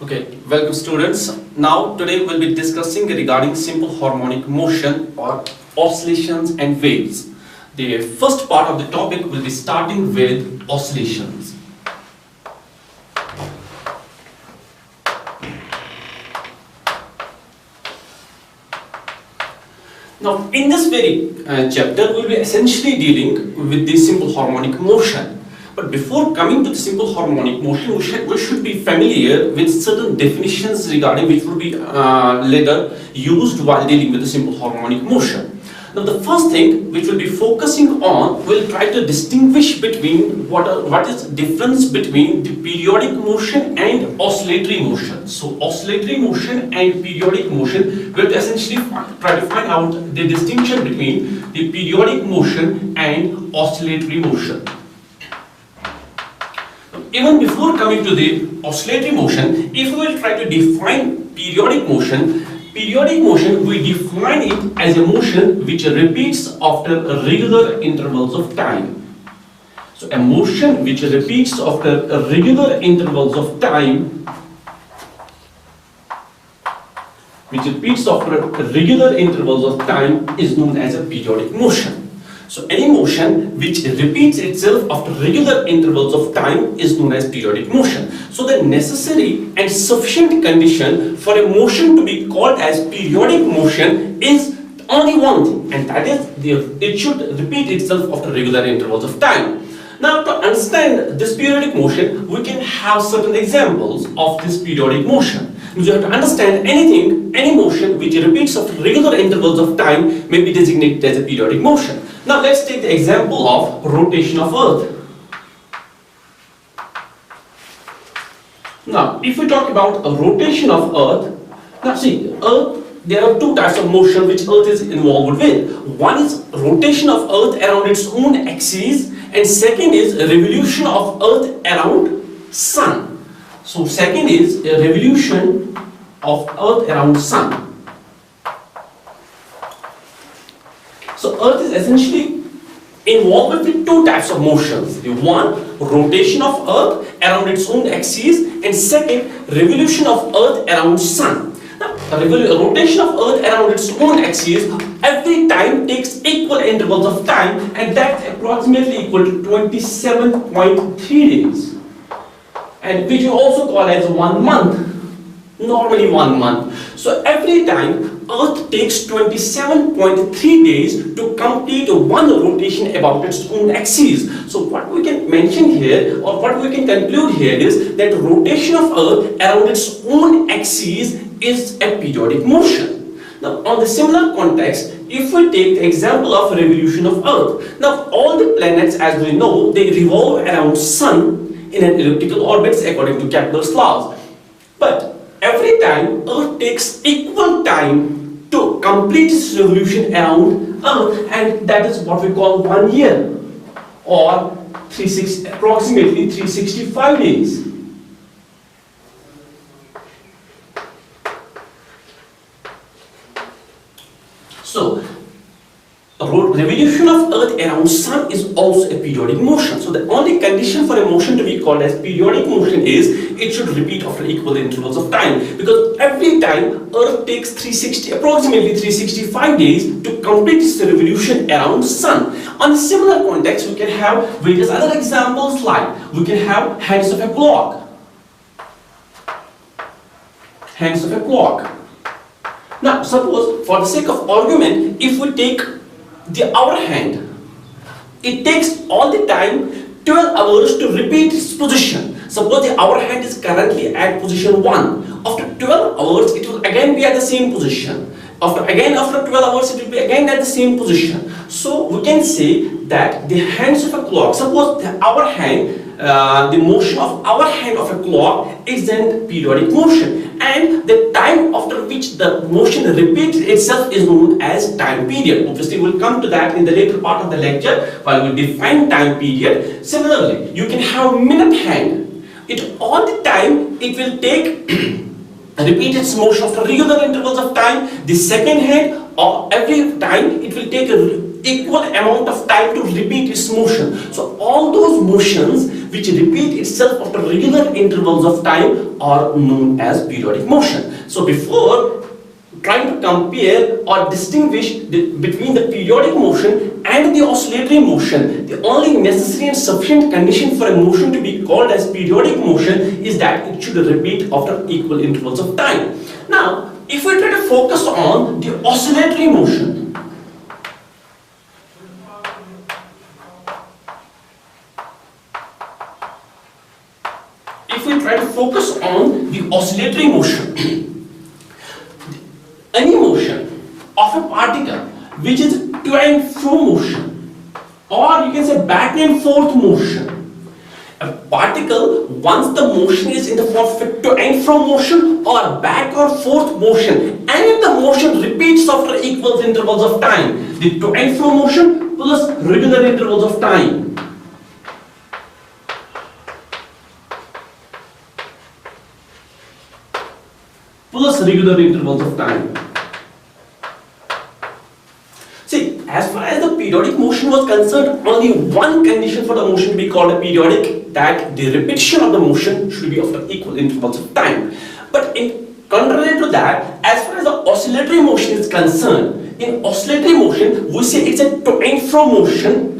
Okay, welcome students. Now today we'll be discussing regarding simple harmonic motion or oscillations and waves. The first part of the topic will be starting with oscillations. Now in this very chapter we'll be essentially dealing with the simple harmonic motion. But before coming to the simple harmonic motion, we should be familiar with certain definitions regarding which will be later used while dealing with the simple harmonic motion. Now the first thing which we'll be focusing on, we'll try to distinguish between what is the difference between the periodic motion and oscillatory motion. So oscillatory motion and periodic motion, we'll essentially try to find out the distinction between the periodic motion and oscillatory motion. Even before coming to the oscillatory motion, if we will try to define periodic motion we define it as a motion which repeats after regular intervals of time. So a motion which repeats after regular intervals of time, is known as a periodic motion. So any motion which repeats itself after regular intervals of time is known as periodic motion. So the necessary and sufficient condition for a motion to be called as periodic motion is only one thing, and that is it should repeat itself after regular intervals of time. Now to understand this periodic motion, we can have certain examples of this periodic motion. You have to understand any motion which repeats after regular intervals of time may be designated as a periodic motion. Now let's take the example of rotation of Earth. Now if we talk about a rotation of Earth, now see, Earth, there are two types of motion which Earth is involved with. One is rotation of Earth around its own axis, and second is a revolution of Earth around Sun. So second is a revolution of Earth around Sun. So Earth is essentially involved with two types of motions. The one, rotation of Earth around its own axis, and second, revolution of Earth around Sun. Now, the rotation of Earth around its own axis every time takes equal intervals of time, and that's approximately equal to 27.3 days, and which we also call as 1 month. Normally 1 month. So every time Earth takes 27.3 days to complete one rotation about its own axis. So what we can mention here, or what we can conclude here, is that rotation of Earth around its own axis is a periodic motion. Now on the similar context, if we take the example of revolution of Earth, now all the planets, as we know, they revolve around Sun in an elliptical orbit according to Kepler's laws. But every time Earth takes equal time to complete its revolution around Earth, and that is what we call 1 year, or approximately 365 days. So revolution of Earth around Sun is also a periodic motion. So the only condition for a motion to be called as periodic motion is it should repeat after equal intervals of time, because every time Earth takes approximately 365 days to complete its revolution around Sun. On a similar context, we can have various other examples, like we can have hands of a clock. Hands of a clock. Now suppose, for the sake of argument, if we take the hour hand, it takes all the time 12 hours to repeat its position. Suppose the hour hand is currently at position 1. After 12 hours, it will again be at the same position. After 12 hours, it will be again at the same position. So we can say that the hands of a clock, suppose the hour hand, the motion of hour hand of a clock is an periodic motion, and the time after which the motion repeats itself is known as time period. Obviously we will come to that in the later part of the lecture while we define time period. Similarly, you can have minute hand. All the time it will take repeat its motion after regular intervals of time. The second hand, or every time it will take a equal amount of time to repeat its motion. So all those motions which repeat itself after regular intervals of time are known as periodic motion. So before trying to compare or distinguish between the periodic motion and the oscillatory motion, the only necessary and sufficient condition for a motion to be called as periodic motion is that it should repeat after equal intervals of time. Now, if we try to focus on the oscillatory motion, any motion of a particle which is to and fro motion, or you can say back and forth motion. A particle, once the motion is in the form of a to and fro motion or back or forth motion, and if the motion repeats after equal intervals of time, the to and fro motion plus regular intervals of time, See, as far as the periodic motion was concerned, only one condition for the motion to be called a periodic, that the repetition of the motion should be after equal intervals of time. But in contrary to that, as far as the oscillatory motion is concerned, in oscillatory motion we say it's a to and fro motion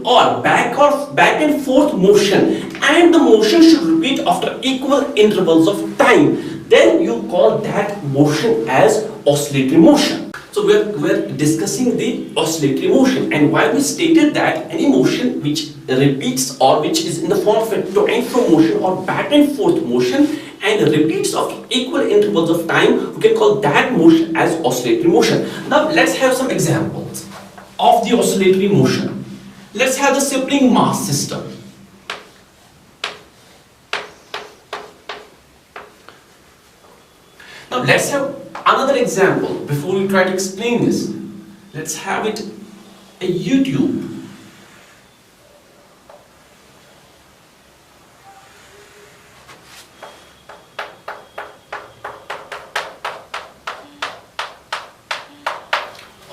or back and forth motion, and the motion should repeat after equal intervals of time. Then you call that motion as oscillatory motion. So we're discussing the oscillatory motion, and why we stated that any motion which repeats or which is in the form of a to and fro motion or back and forth motion and repeats after equal intervals of time, we can call that motion as oscillatory motion. Now let's have some examples of the oscillatory motion. Let's have the sibling mass system. Now let's have another example before we try to explain this. Let's have it a YouTube.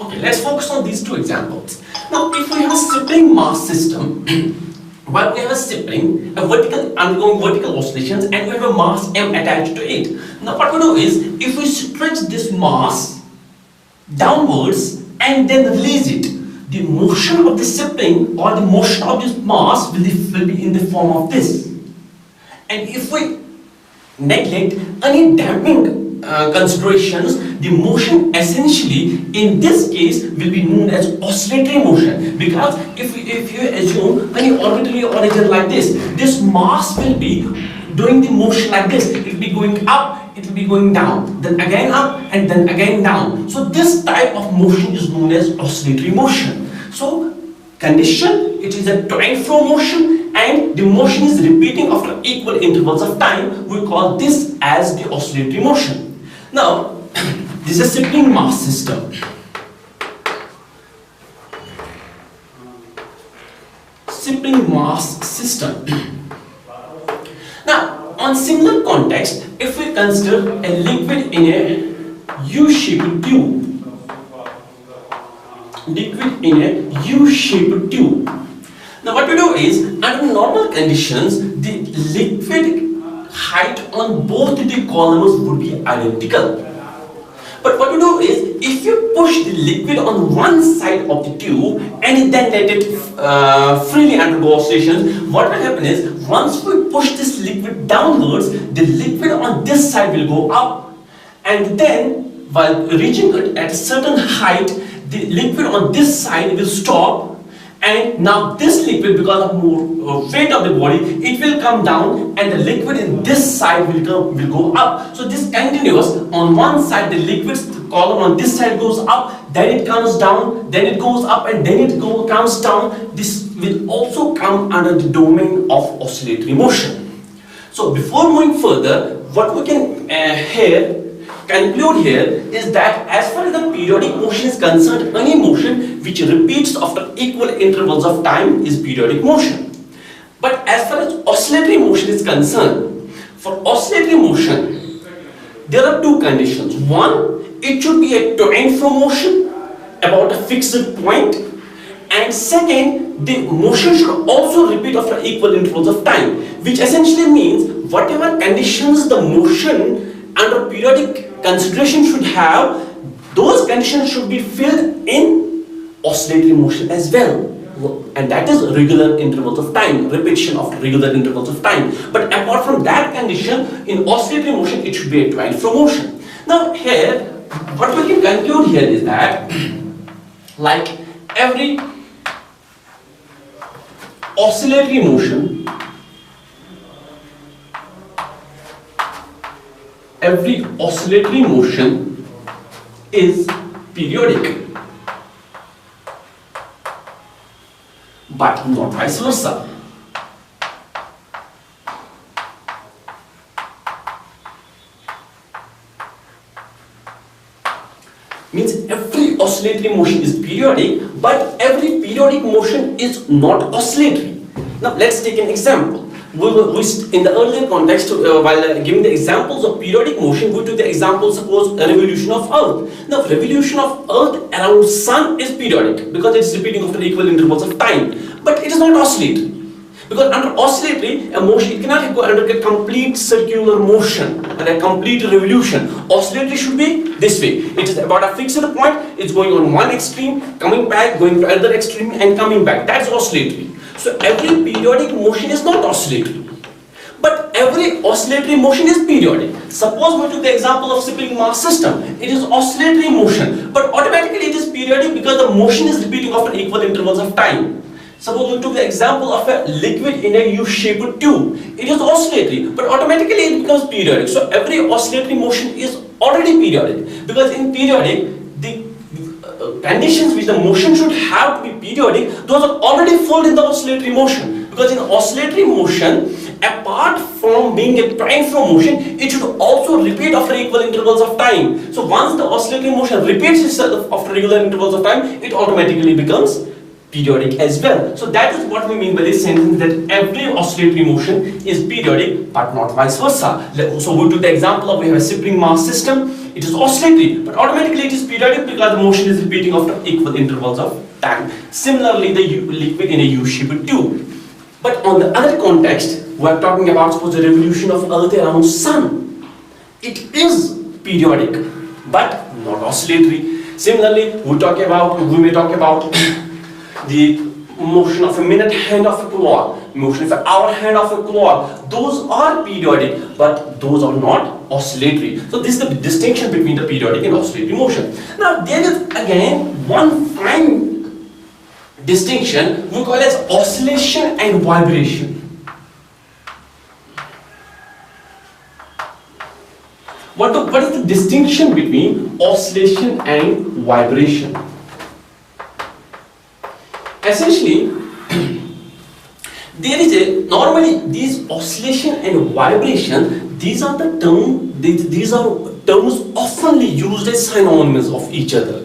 Okay, let's focus on these two examples. Now if we have a sibling mass system, while we have a sibling, a vertical undergoing vertical oscillations, and we have a mass m attached to it. Now what we do is, if we stretch this mass downwards and then release it, the motion of the sibling or the motion of this mass will be in the form of this. And if we neglect any damping considerations, the motion essentially in this case will be known as oscillatory motion, because if you assume any orbitally origin like this mass will be doing the motion like this. It will be going up, it will be going down, then again up and then again down. So this type of motion is known as oscillatory motion. So condition, it is a to and fro motion and the motion is repeating after equal intervals of time. We call this as the oscillatory motion. Now this is a sibling mass system. Sibling mass system. Now, on similar context, if we consider a liquid in a U-shaped tube, now what we do is, under normal conditions, the liquid height on both the columns would be identical. But what we do is, if you push the liquid on one side of the tube and then let it freely undergo oscillations, what will happen is, once we push this liquid downwards, the liquid on this side will go up, and then while reaching it at a certain height, the liquid on this side will stop, and now this liquid, because of more weight of the body, it will come down and the liquid in this side will go up. So this continuous, on one side the liquid column on this side goes up, then it comes down, then it goes up, and then it comes down. This will also come under the domain of oscillatory motion. So before moving further, what we can conclude here is that as far as the periodic motion is concerned, any motion which repeats after equal intervals of time is periodic motion. But as far as oscillatory motion is concerned, for oscillatory motion, there are two conditions. One, it should be a to and fro motion about a fixed point, and second, the motion should also repeat after equal intervals of time, which essentially means whatever conditions the motion under periodic consideration should have, those conditions should be filled in oscillatory motion as well. And that is regular intervals of time, repetition of regular intervals of time. But apart from that condition, in oscillatory motion, it should be a twine flow motion. Now here, what we can conclude here is that, like every oscillatory motion, is periodic, but not vice versa. Means every oscillatory motion is periodic, but every periodic motion is not oscillatory. Now let's take an example. In the earlier context, while giving the examples of periodic motion, we took the example, suppose a revolution of Earth. Now revolution of Earth around Sun is periodic because it's repeating after equal intervals of time, but it is not oscillatory. Because under oscillatory, a motion, it cannot go under a complete circular motion and a complete revolution. Oscillatory should be this way. It is about a fixed point, it's going on one extreme, coming back, going to another extreme and coming back. That's oscillatory. So every periodic motion is not oscillatory. But every oscillatory motion is periodic. Suppose we took the example of spring mass system. It is oscillatory motion, but automatically it is periodic because the motion is repeating after equal intervals of time. Suppose we took the example of a liquid in a U-shaped tube. It is oscillatory, but automatically it becomes periodic. So every oscillatory motion is already periodic, because in periodic, the conditions which the motion should have to be periodic, those are already filled in the oscillatory motion. Because in oscillatory motion, apart from being a twine flow motion, it should also repeat after equal intervals of time. So once the oscillatory motion repeats itself after regular intervals of time, it automatically becomes periodic as well. So that is what we mean by this sentence, that every oscillatory motion is periodic but not vice versa. So we took the example of, we have a spring mass system. It is oscillatory, but automatically it is periodic because the motion is repeating after equal intervals of time. Similarly, the liquid in a U-shaped tube. But on the other context, we are talking about, suppose, the revolution of Earth around Sun. It is periodic but not oscillatory. Similarly, we may talk about the motion of a minute hand of a clock, motion of an hour hand of a clock. Those are periodic, but those are not oscillatory. So this is the distinction between the periodic and oscillatory motion. Now there is again one fine distinction we call as oscillation and vibration. What is the distinction between oscillation and vibration? Essentially, there is a, normally these oscillation and vibration, these are terms oftenly used as synonyms of each other.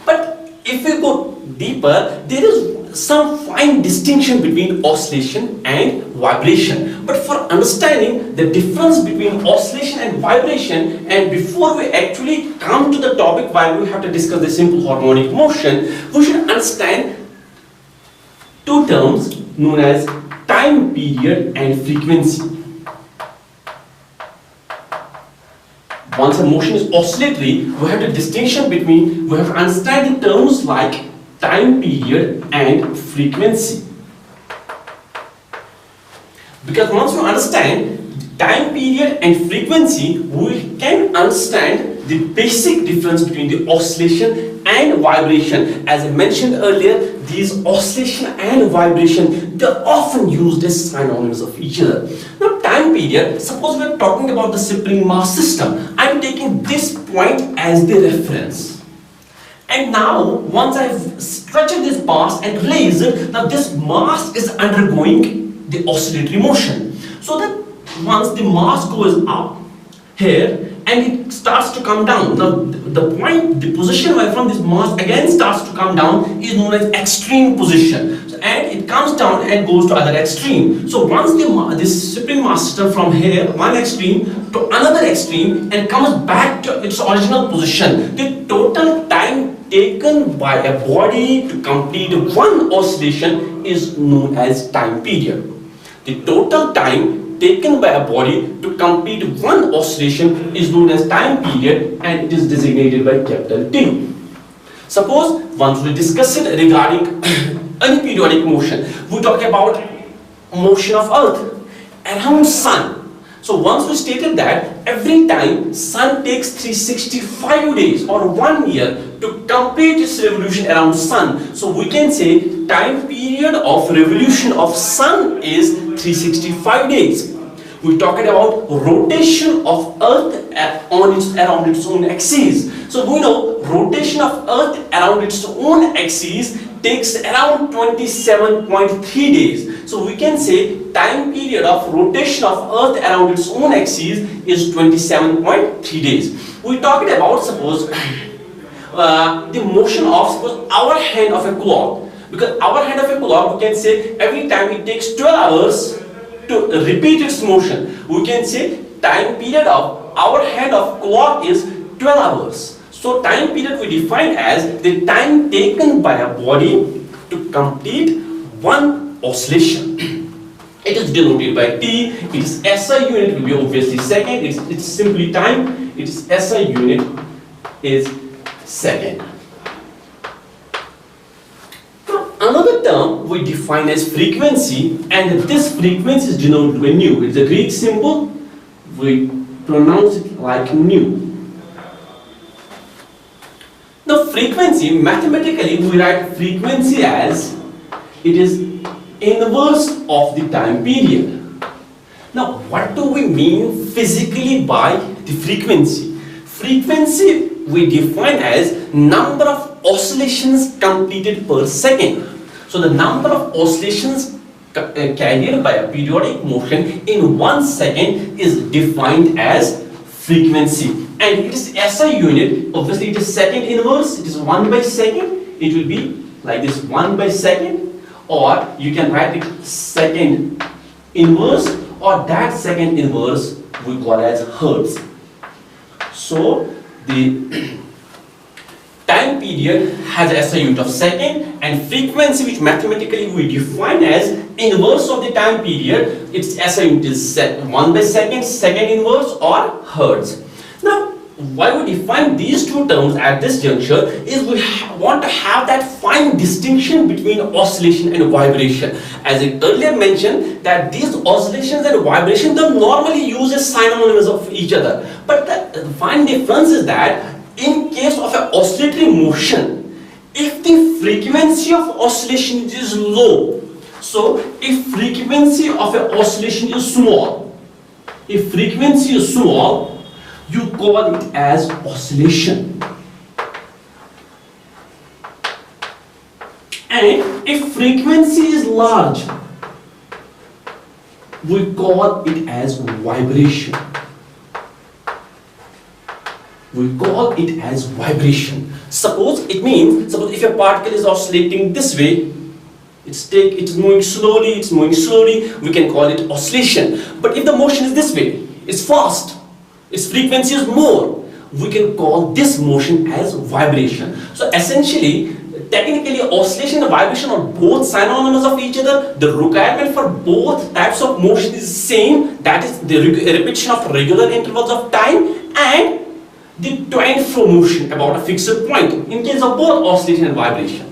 But if we go deeper, there is some fine distinction between oscillation and vibration. But for understanding the difference between oscillation and vibration, and before we actually come to the topic where we have to discuss the simple harmonic motion, we should understand two terms known as time period and frequency. Once a motion is oscillatory, we have to understand the terms like time period and frequency. Because once we understand time period and frequency, we can understand the basic difference between the oscillation and vibration. As I mentioned earlier, these oscillation and vibration, they are often used as synonyms of each other. Now time period, suppose we are talking about the spring mass system. I am taking this point as the reference. And now, once I have stretched this mass and raised it, now this mass is undergoing the oscillatory motion. So that once the mass goes up here and it starts to come down, now the position where from this mass again starts to come down is known as extreme position. So, and it comes down and goes to other extreme. So once this spring mass system from here, one extreme to another extreme, and comes back to its original position, the total time taken by a body to complete one oscillation is known as time period. The total time taken by a body to complete one oscillation is known as time period, and it is designated by capital T. Suppose once we discuss it regarding any periodic motion, we talk about motion of earth around sun. So once we stated that every time sun takes 365 days or 1 year to complete its revolution around sun, so we can say time period of revolution of sun is 365 days. We talked about rotation of earth around its own axis. So we know rotation of earth around its own axis takes around 27.3 days. So we can say time period of rotation of earth around its own axis is 27.3 days. We talked about, suppose the motion of, suppose, our hand of a clock. Because our hand of a clock, we can say every time it takes 12 hours to repeat its motion. We can say time period of our hand of clock is 12 hours. So time period we define as the time taken by a body to complete one oscillation. It is denoted by T. Its SI unit will be obviously second. It's simply time. Its SI unit is second. Another term we define as frequency, and this frequency is denoted by nu. It's a Greek symbol. We pronounce it like nu. Now frequency, mathematically we write frequency as it is inverse of the time period. Now what do we mean physically by the frequency? Frequency we define as number of oscillations completed per second. So the number of oscillations carried by a periodic motion in 1 second is defined as frequency, and it is SI unit. Obviously it is second inverse. It is 1 by second. It will be like this, 1 by second, or you can write it second inverse, or that second inverse we call as hertz. So the time period has a SI unit of second, and frequency, which mathematically we define as inverse of the time period, its SI unit is 1 by second, second inverse, or hertz. Now why we define these two terms at this juncture is we want to have that fine distinction between oscillation and vibration. As I earlier mentioned, that these oscillations and vibration, they normally use as synonyms of each other, but the fine difference is that in case of an oscillatory motion, if the frequency of oscillation is low, so if frequency of an oscillation is small, if frequency is small, you call it as oscillation. And if frequency is large, we call it as vibration. We call it as vibration. Suppose if a particle is oscillating this way, it's moving slowly, we can call it oscillation. But if the motion is this way, it's fast, its frequency is more, we can call this motion as vibration. So essentially, technically, oscillation and vibration are both synonymous of each other. The requirement for both types of motion is same, that is the repetition of regular intervals of time and the to and fro motion about a fixed point in case of both oscillation and vibration.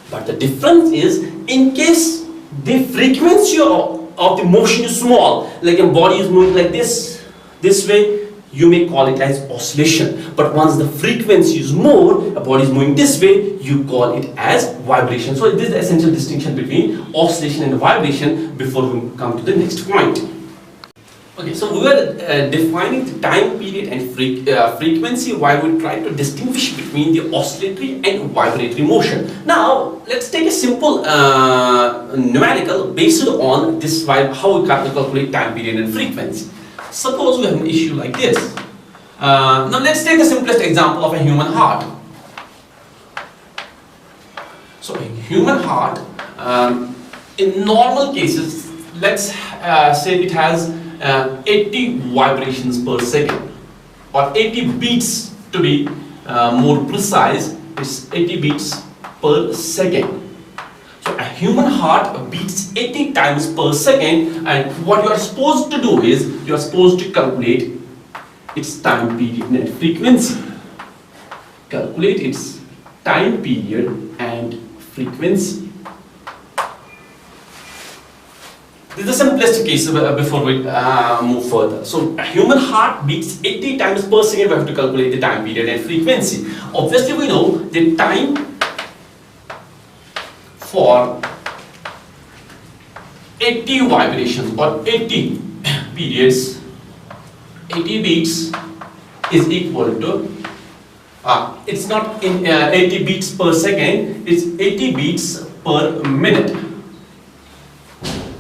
But the difference is, in case the frequency of the motion is small, like a body is moving like this way, you may call it as oscillation. But once the frequency is more, a body is moving this way, you call it as vibration. So this is the essential distinction between oscillation and vibration before we come to the next point. Okay, so we were defining the time period and frequency while we try to distinguish between the oscillatory and vibratory motion. Now, let's take a simple numerical based on this, how we calculate time period and frequency. Suppose we have an issue like this. Now let's take the simplest example of a human heart. So a human heart, in normal cases, let's say it has 80 vibrations per second, or 80 beats to be more precise It's 80 beats per second. So a human heart beats 80 times per second, and what you are supposed to do is you are supposed to calculate its time period and frequency. Calculate its time period and frequency. This is the simplest case before we move further. So a human heart beats 80 times per second. We have to calculate the time period and frequency. Obviously we know the time for 80 vibrations or 80 periods, 80 beats is equal to it's not in 80 beats per second, it's 80 beats per minute.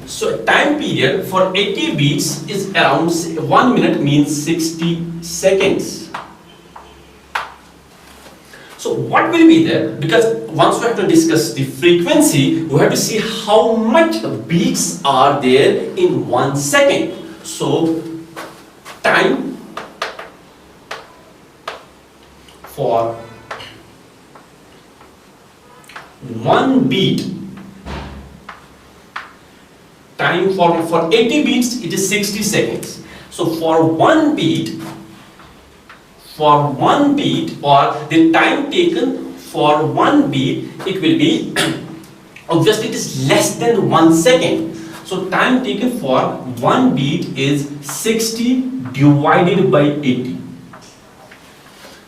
So time period for 80 beats is around 1 minute, means 60 seconds. So what will be there? Because once we have to discuss the frequency, we have to see how much beats are there in 1 second. So time for 1 beat, time for 80 beats, it is 60 seconds. So for 1 beat, or the time taken for 1 beat, it will be obviously it is less than 1 second. So time taken for 1 beat is 60 divided by 80.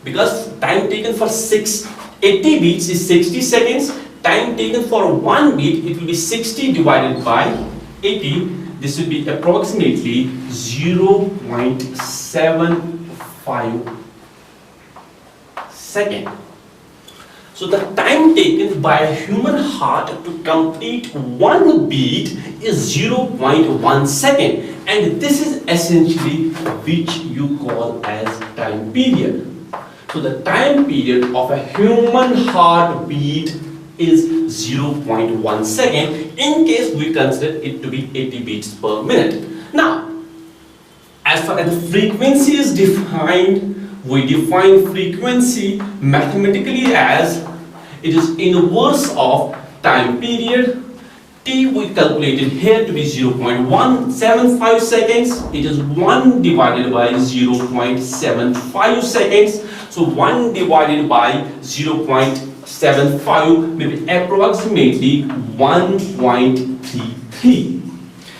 Because time taken for 80 beats is 60 seconds, time taken for 1 beat, it will be 60 divided by 80. This will be approximately 0.75 second. So the time taken by a human heart to complete 1 beat is 0.1 second, and this is essentially which you call as time period. So the time period of a human heartbeat is 0.1 second in case we consider it to be 80 beats per minute. Now, as far as the frequency is defined, we define frequency mathematically as it is inverse of time period. T we calculated here to be 0.175 seconds. It is 1 divided by 0.75 seconds. So 1 divided by 0.75 will be approximately 1.33.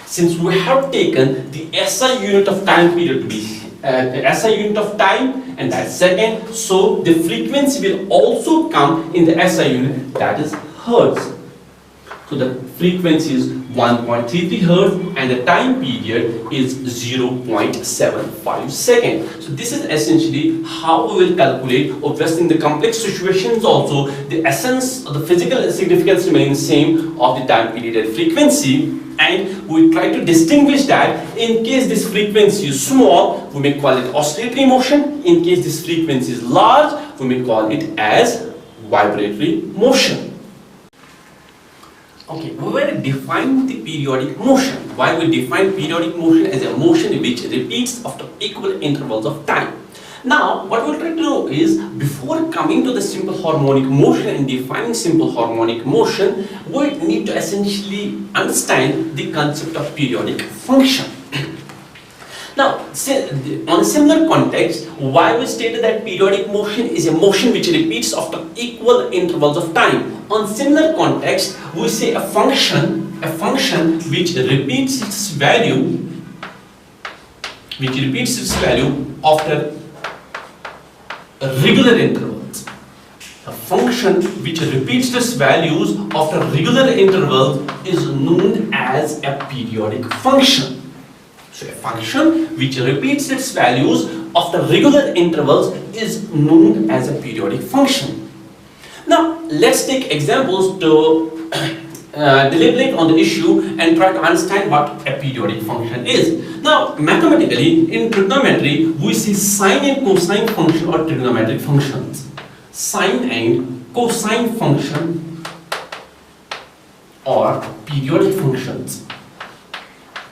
Since we have taken the SI unit of time period to be SI unit of time, and that's second, so the frequency will also come in the SI unit, that is hertz. So the frequency is 1.33 hertz and the time period is 0.75 seconds. So this is essentially how we will calculate. Obviously in the complex situations also, the essence of the physical significance remains same of the time period and frequency, and we try to distinguish that in case this frequency is small, we may call it oscillatory motion. In case this frequency is large, we may call it as vibratory motion. Okay, we will define the periodic motion. Why we define periodic motion as a motion which repeats after equal intervals of time. Now, what we'll try to do is, before coming to the simple harmonic motion and defining simple harmonic motion, we need to essentially understand the concept of periodic function. Now, on a similar context, why we stated that periodic motion is a motion which repeats after equal intervals of time. On similar context, we say a function which repeats its value, after regular intervals. A function which repeats its values after regular intervals is known as a periodic function. So a function which repeats its values after regular intervals is known as a periodic function. Now let's take examples to deliberate on the issue and try to understand what a periodic function is. Now mathematically, in trigonometry, we see sine and cosine function or trigonometric functions. Sine and cosine function or periodic functions.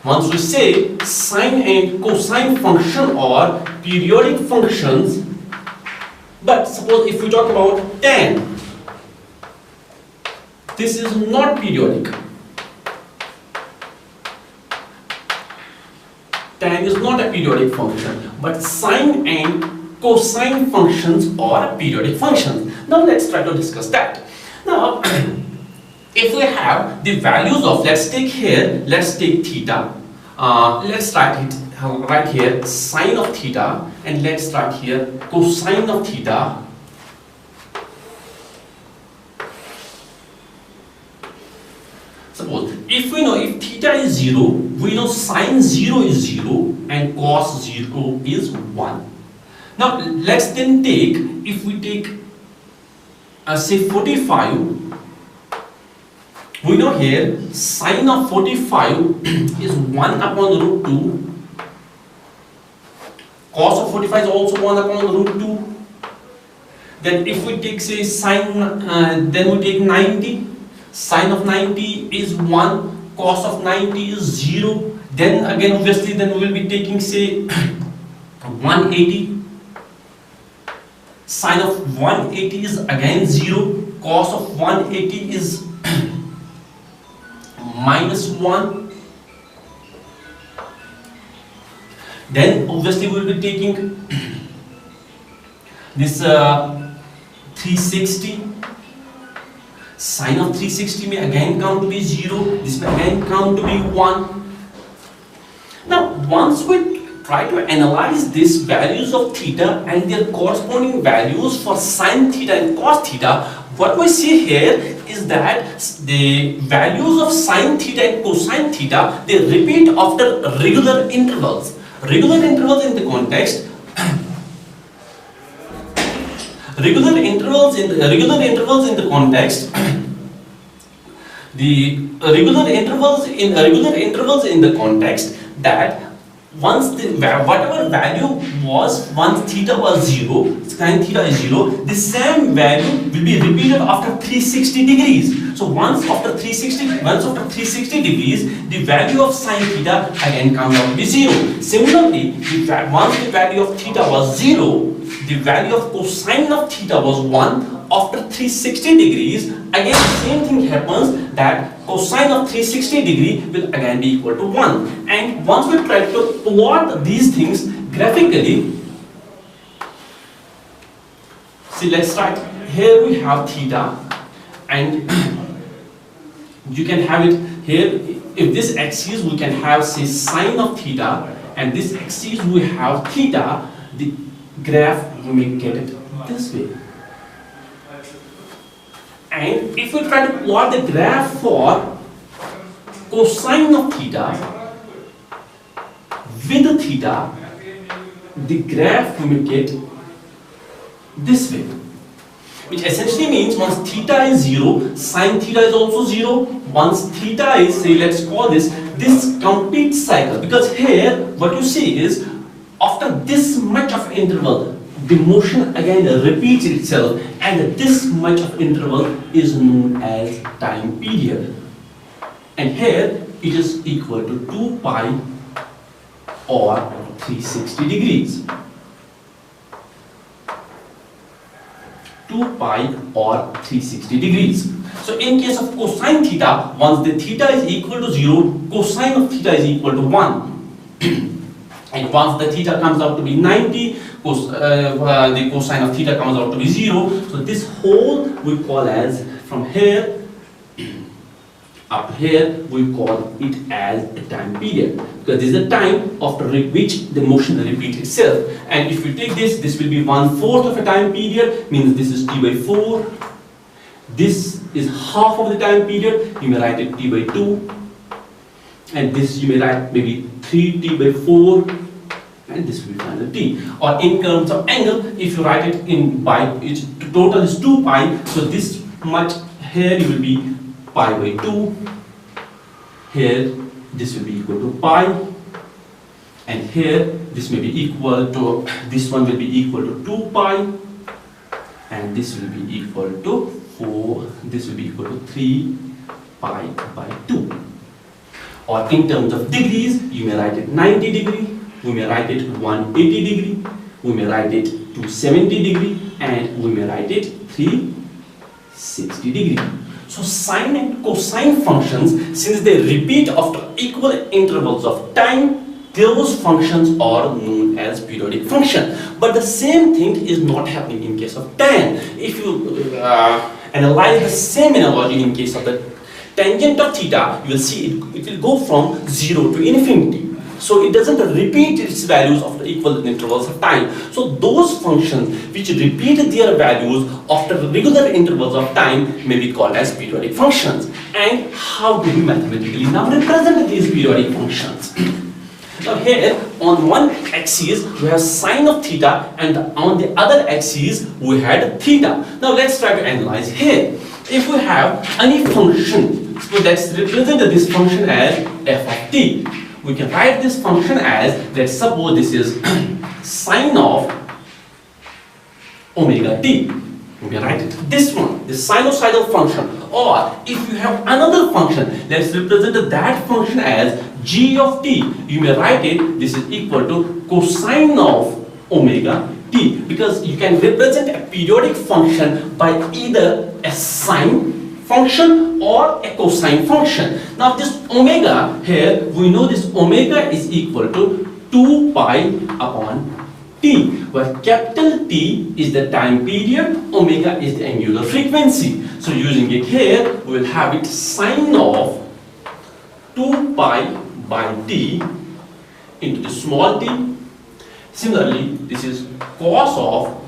Once we say sine and cosine function or periodic functions, but suppose if we talk about tan this is not periodic. Tan is not a periodic function, but sine and cosine functions are periodic functions. Now let's try to discuss that. Now, if we have the values of, let's take theta. Let's write it right here, sine of theta, and let's write here cosine of theta. Suppose if we know if theta is 0, we know sine 0 is 0 and cos 0 is 1. Now let's then take, if we take say 45, we know here sine of 45 is 1 upon root 2, cos of 45 is also 1 upon root 2. Then if we take say sine, then we take 90, sine of 90 is 1, cos of 90 is 0. Then again obviously then we will be taking say 180, sine of 180 is again 0, cos of 180 is minus 1. Then obviously we will be taking this 360, sine of 360 may again come to be 0, this may again come to be 1. Now once we try to analyze these values of theta and their corresponding values for sine theta and cos theta, what we see here is that the values of sine theta and cosine theta, they repeat after regular intervals. Regular intervals in the context regular intervals in the context the regular intervals in the context that once the whatever value was, once theta was 0, sine theta is 0, the same value will be repeated after 360 degrees. So once after 360 degrees, the value of sine theta again comes out to be 0. Similarly, once the value of theta was 0, the value of cosine of theta was 1. After 360 degrees, again same thing happens, that cosine of 360 degree will again be equal to 1. And once we try to plot these things graphically, see, let's start. Here we have theta, and you can have it here. If this axis we can have say sine of theta, and this axis we have theta, the graph we may get it this way. And if we try to plot the graph for cosine of theta with theta, the graph we may get this way, which essentially means once theta is 0, sine theta is also 0. Once theta is, say, let's call this complete cycle, because here what you see is after this much of interval, the motion again repeats itself, and this much of interval is known as time period. And here it is equal to 2 pi or 360 degrees. 2 pi or 360 degrees. So in case of cosine theta, once the theta is equal to 0, cosine of theta is equal to 1. And once the theta comes out to be 90, the cosine of theta comes out to be 0. So this whole we call as, from here up here, we call it as a time period, because this is the time after which the motion repeats itself. And if you take this, this will be 1/4 of a time period, means this is t by 4. This is half of the time period, you may write it t by 2. And this you may write maybe 3t by 4, and this will be final t. Or in terms of angle, if you write it in by, its total is 2 pi, so this much here you will be pi by 2, here this will be equal to pi, and here this may be equal to, this one will be equal to 2 pi, and this will be equal to 4, this will be equal to 3 pi by 2. Or in terms of degrees, you may write it 90 degree, we may write it 180 degree, we may write it 270 degree, and we may write it 360 degree. So sine and cosine functions, since they repeat after equal intervals of time, those functions are known as periodic function. But the same thing is not happening in case of tan. If you analyze the same analogy in case of the tangent of theta, you will see it will go from 0 to infinity. So it doesn't repeat its values after equal intervals of time. So those functions which repeat their values after regular intervals of time may be called as periodic functions. And how do we mathematically now represent these periodic functions? Now here on one axis we have sine of theta, and on the other axis we had theta. Now let's try to analyze here. If we have any function, so let's represent this function as f of t. We can write this function as, let's suppose this is sine of omega t. We can write it this one, this sinusoidal function. Or if you have another function, let's represent that function as g of t. You may write it, this is equal to cosine of omega t, because you can represent a periodic function by either a sine function or a cosine function. Now this omega here, we know this omega is equal to 2 pi upon t, where capital T is the time period, omega is the angular frequency. So using it here, we will have it sine of 2 pi by t into the small t. Similarly, this is cos of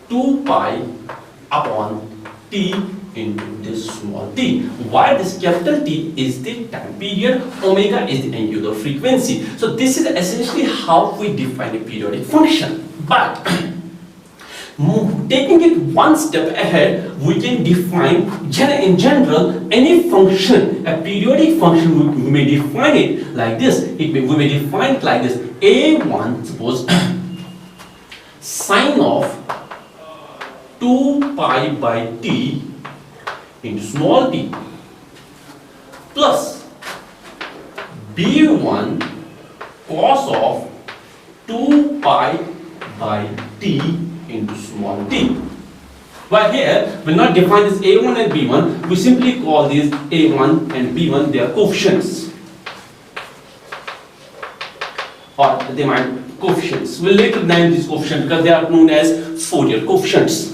2 pi upon t into this small t. Why this capital T is the time period, omega is the angular frequency. So this is essentially how we define a periodic function. But taking it one step ahead, we can define in general any function, a periodic function. We may define it like this. We may define it like this: a1, suppose sine of 2 pi by t into small t plus b1 cos of 2 pi by t into small t. But here we will not define this a1 and b1, we simply call these a1 and b1 their coefficients, or they might coefficients. We will later name these coefficients because they are known as Fourier coefficients.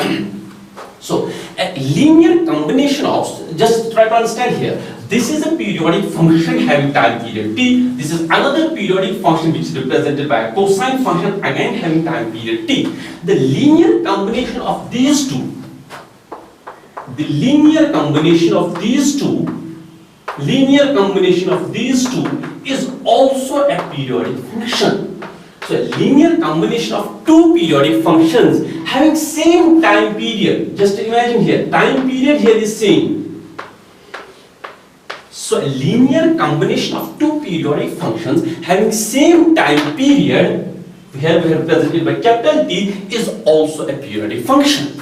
So a linear combination of, just try to understand here, this is a periodic function having time period t. This is another periodic function which is represented by a cosine function again having time period t. The linear combination of these two, is also a periodic function. So a linear combination of two periodic functions having same time period. Just imagine here, time period here is same. So a linear combination of two periodic functions having same time period, here we have represented by capital T, is also a periodic function.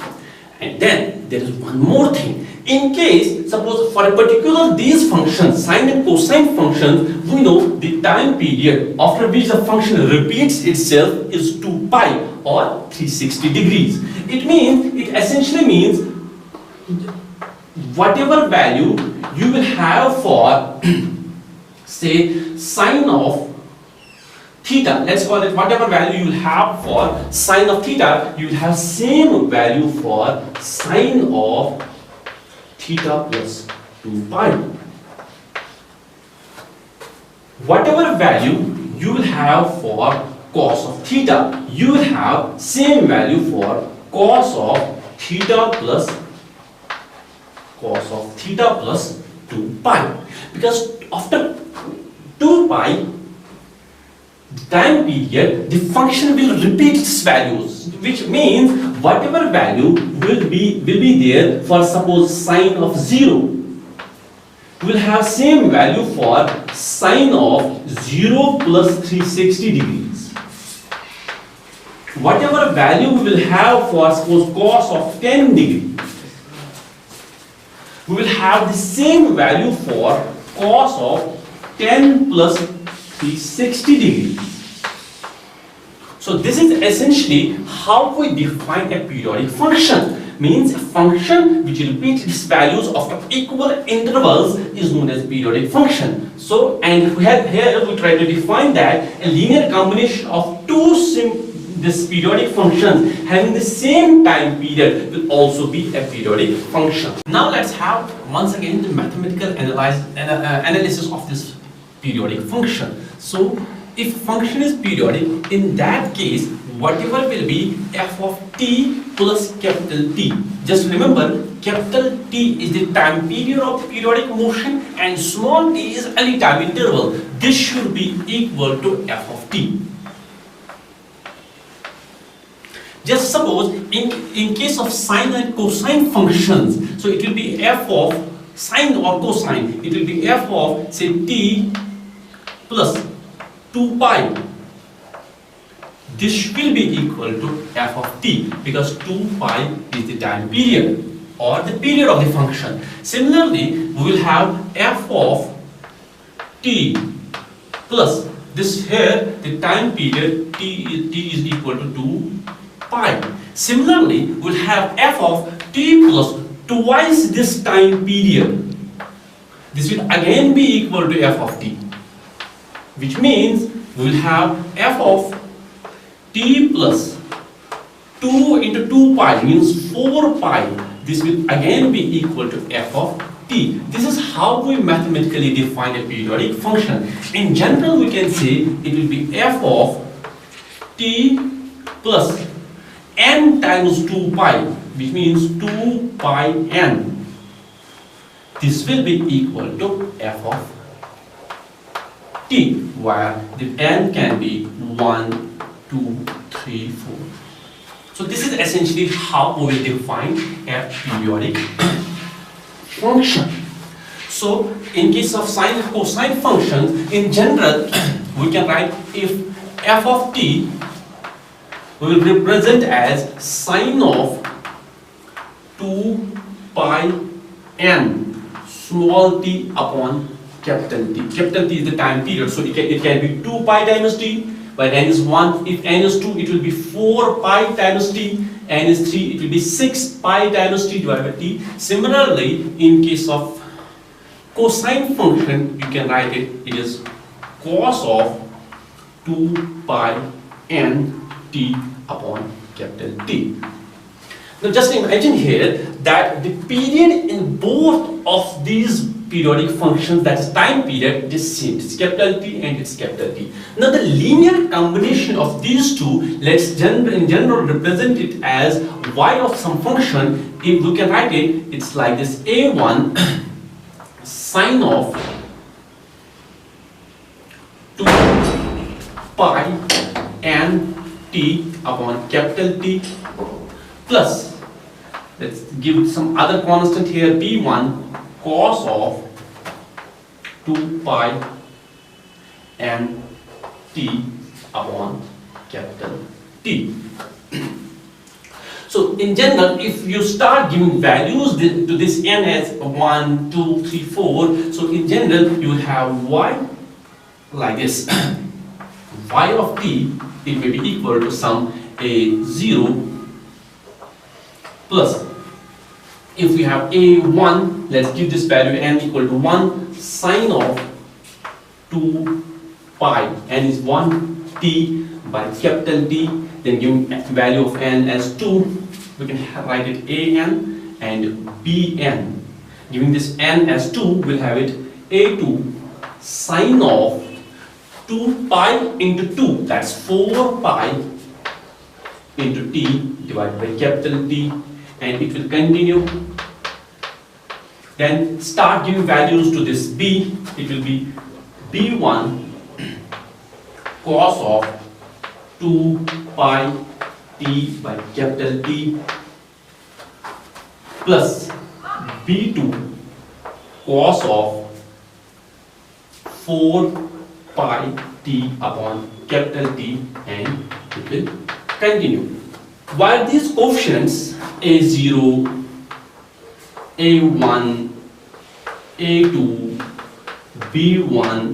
And then there is one more thing. In case, suppose for a particular these functions, sine and cosine functions, we know the time period after which the function repeats itself is 2 pi or 360 degrees. It essentially means whatever value you will have for say sine of theta, let's call it whatever value you will have for sine of theta, you will have same value for sine of theta plus 2 pi. Whatever value you will have for cos of theta, you will have same value for cos of theta plus 2 pi. Because after 2 pi time period, the function will repeat its values, which means whatever value will be there for suppose sine of 0, will have same value for sine of 0 plus 360 degrees. Whatever value we will have for suppose cos of 10 degrees, we will have the same value for cos of 10 plus 360 degrees. So this is essentially how we define a periodic function. means a function which repeats its values after equal intervals is known as periodic function. So, and if we have here, we try to define that a linear combination of this periodic functions having the same time period will also be a periodic function. Now let's have once again the mathematical analysis of this periodic function. So if function is periodic, in that case whatever will be f of t plus capital T. Just remember, capital T is the time period of periodic motion and small t is any time interval. This should be equal to f of t. Just suppose in case of sine and cosine functions, so it will be f of sine or cosine, it will be f of say t plus 2 pi. This will be equal to f of t because 2 pi is the time period or the period of the function. Similarly, we will have f of t plus this here the time period t is equal to 2 pi. Similarly, we will have f of t plus twice this time period. This will again be equal to f of t, which means we will have f of t plus 2 into 2 pi means 4 pi. This will again be equal to f of t. This is how we mathematically define a periodic function. In general, we can say it will be f of t plus n times 2 pi, which means 2 pi n. This will be equal to f of t, where the n can be 1, 2, 3, 4. So this is essentially how we define a periodic function. So in case of sine and cosine functions, in general, we can write if f of t we will represent as sine of 2 pi n small t upon capital T. Capital T is the time period, so it can be 2 pi times t, when n is 1, if n is 2, it will be 4 pi times t, n is 3, it will be 6 pi times t divided by t. Similarly, in case of cosine function, you can write it is cos of 2 pi n t upon capital T. Now just imagine here that the period in both of these periodic functions, that is time period, is same. It's capital T and it's capital T. Now the linear combination of these two, let's in general represent it as y of some function. If we can write it, it's like this: a1 sine of 2 pi n t upon capital T plus, let's give some other constant here, b1 cos of 2 pi n t upon capital T. So in general, if you start giving values to this n as 1, 2, 3, 4, so in general you will have y like this. Y of t, it may be equal to some a0 plus, if we have a1, let's give this value n equal to 1 sine of 2 pi, n is 1 t by capital T, then giving value of n as 2, we can write it an and bn. Giving this n as 2, we'll have it a2 sine of 2 pi into 2, that's 4 pi into t divided by capital T, and it will continue. Then start giving values to this b, it will be b1 cos of 2 pi t by capital T plus b2 cos of 4 pi t upon capital T, and it will continue. While these coefficients a0, a1, a2, b1,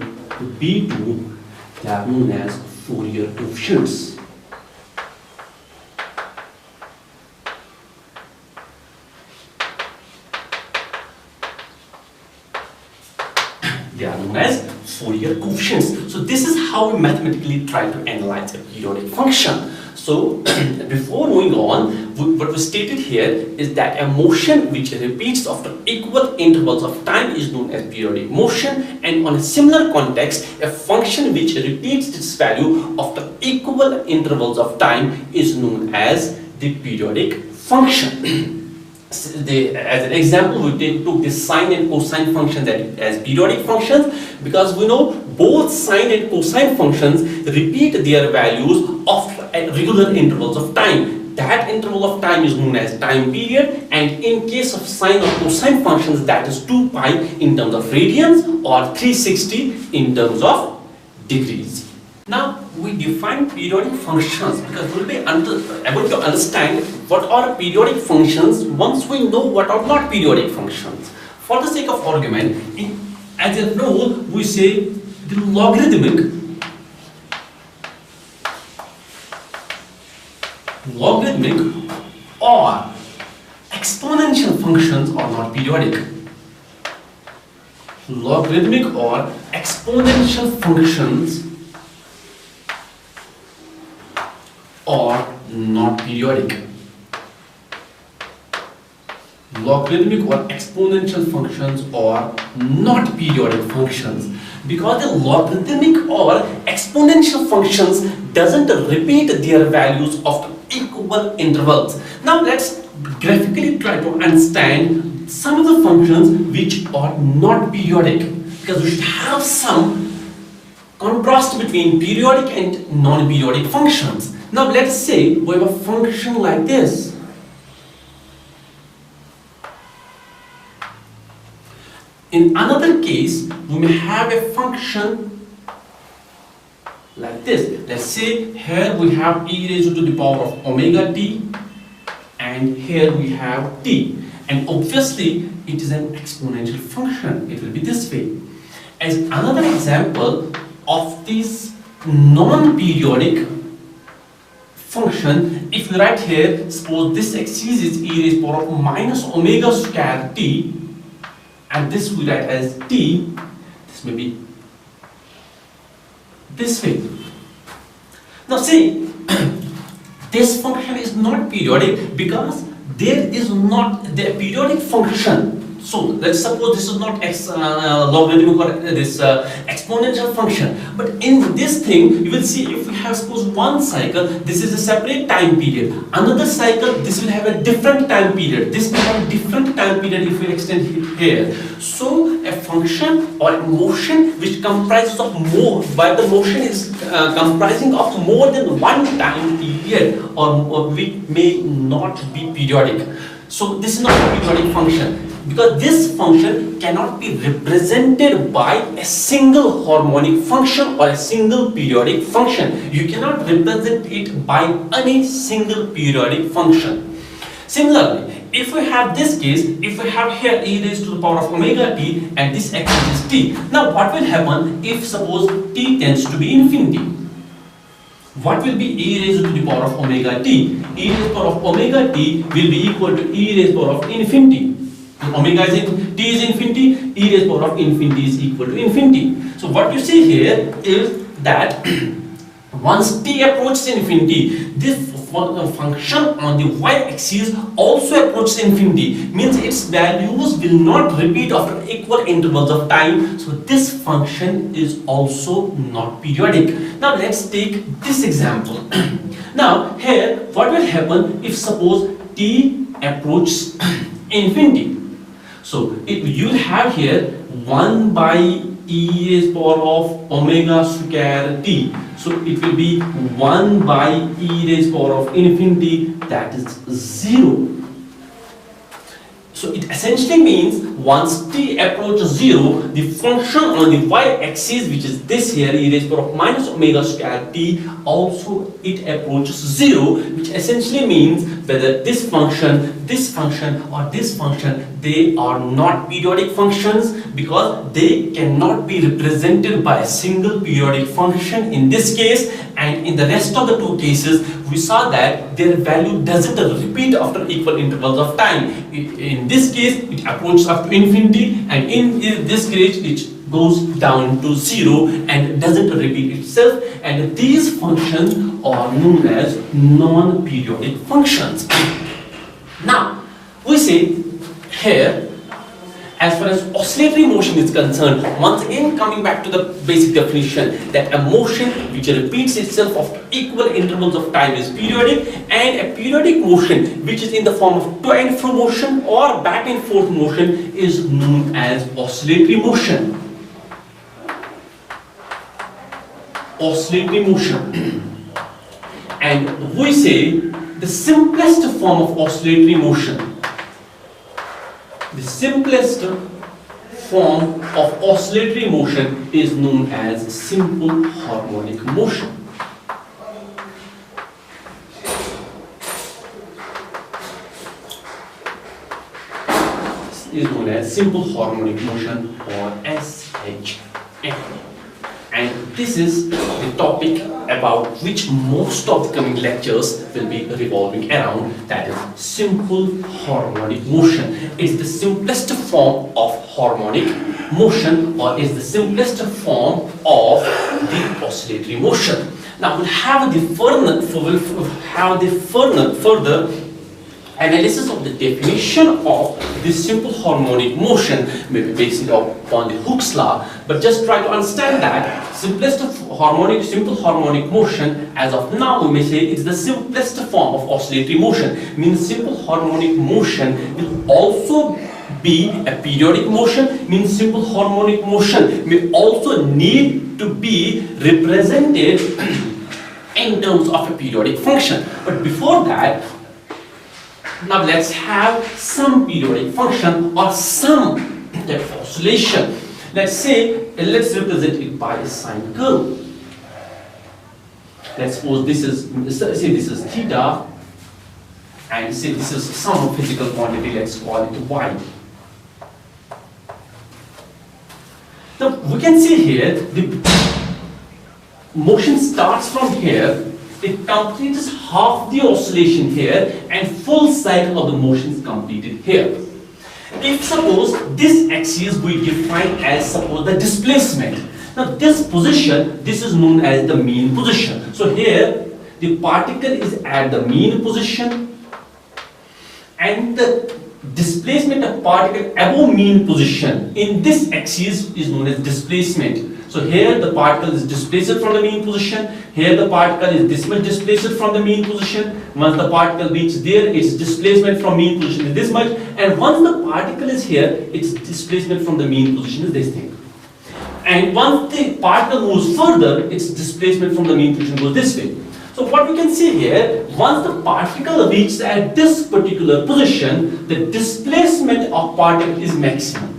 b2, they are known as Fourier coefficients. Fourier coefficients. So this is how we mathematically try to analyze a periodic function. So before moving on, what we stated here is that a motion which repeats after equal intervals of time is known as periodic motion, and on a similar context, a function which repeats its value after equal intervals of time is known as the periodic function. As an example, we took the sine and cosine functions as periodic functions, because we know both sine and cosine functions repeat their values after regular intervals of time. That interval of time is known as time period, and in case of sine or cosine functions, that is 2 pi in terms of radians or 360 in terms of degrees. Now we define periodic functions because we'll be able to understand what are periodic functions once we know what are not periodic functions. For the sake of argument, as a rule, we say the logarithmic or exponential functions are not periodic. Logarithmic or exponential functions are not periodic. Logarithmic or exponential functions are not periodic functions because the logarithmic or exponential functions doesn't repeat their values after equal intervals. Now let's graphically try to understand some of the functions which are not periodic, because we should have some contrast between periodic and non-periodic functions. Now let's say we have a function like this. In another case, we may have a function like this. Let's say here we have e raised to the power of omega t, and here we have t. And obviously, it is an exponential function. It will be this way. As another example of this non-periodic function, if we write here, suppose this axis is e raised to the power of minus omega square t, and this we write as t, this may be this way. Now see, this function is not periodic because there is not the periodic function. So let's suppose this is not logarithmic or this exponential function, but in this thing you will see, if we have suppose one cycle, this is a separate time period, another cycle this will have a different time period, this will have a different time period if we extend here. So a function or a motion which comprises of more, while the motion is comprising of more than one time period, or we may not be periodic. So this is not a periodic function, because this function cannot be represented by a single harmonic function or a single periodic function. You cannot represent it by any single periodic function. Similarly, if we have this case, if we have here e raised to the power of omega t and this axis is t, now what will happen if suppose t tends to be infinity? What will be e raised to the power of omega t? E raised to the power of omega t will be equal to e raised to the power of infinity. Omega is t is infinity, e raised to the power of infinity is equal to infinity. So what you see here is that once t approaches infinity, this function on the y-axis also approaches infinity, means its values will not repeat after equal intervals of time. So this function is also not periodic. Now let's take this example. Now here what will happen if suppose t approaches infinity? So you will have here 1 by e raised to the power of omega square t. So it will be 1 by e raised to the power of infinity, that is 0. So it essentially means once t approaches 0, the function on the y-axis, which is this here, e raised to the power of minus omega square t, also it approaches 0, which essentially means whether this function or this function, they are not periodic functions because they cannot be represented by a single periodic function in this case, and in the rest of the two cases we saw that their value doesn't repeat after equal intervals of time. In this case it approaches up to infinity, and in this case it goes down to 0 and doesn't repeat itself, and these functions are known as non-periodic functions. Now, we say here, as far as oscillatory motion is concerned, once again coming back to the basic definition, that a motion which repeats itself of equal intervals of time is periodic, and a periodic motion which is in the form of to and fro motion or back and forth motion is known as oscillatory motion. Oscillatory motion. And we say the simplest form of oscillatory motion, the simplest form of oscillatory motion is known as simple harmonic motion. This is known as simple harmonic motion, or SHM. And this is the topic about which most of the coming lectures will be revolving around, that is simple harmonic motion. It's the simplest form of harmonic motion, or is the simplest form of the oscillatory motion. Now we'll have the further analysis of the definition of this simple harmonic motion, maybe based upon the Hooke's law, but just try to understand that simple harmonic motion, as of now we may say it's the simplest form of oscillatory motion. Means simple harmonic motion will also be a periodic motion, means simple harmonic motion may also need to be represented in terms of a periodic function. But before that, now let's have some periodic function or some type of oscillation. Let's say, let's represent it by a sine curve. Let's suppose this is theta, and say this is some physical quantity, let's call it y. Now we can see here the motion starts from here. It completes half the oscillation here, and full cycle of the motion is completed here. If suppose this axis we define as suppose the displacement. Now this position, this is known as the mean position. So here the particle is at the mean position, and the displacement of particle above mean position in this axis is known as displacement. So here the particle is displaced from the mean position, here the particle is this much displaced from the mean position. Once the particle reaches there, its displacement from mean position is this much, and once the particle is here, its displacement from the mean position is this thing. And once the particle moves further, its displacement from the mean position goes this way. So what we can see here, once the particle reaches at this particular position, the displacement of particle is maximum.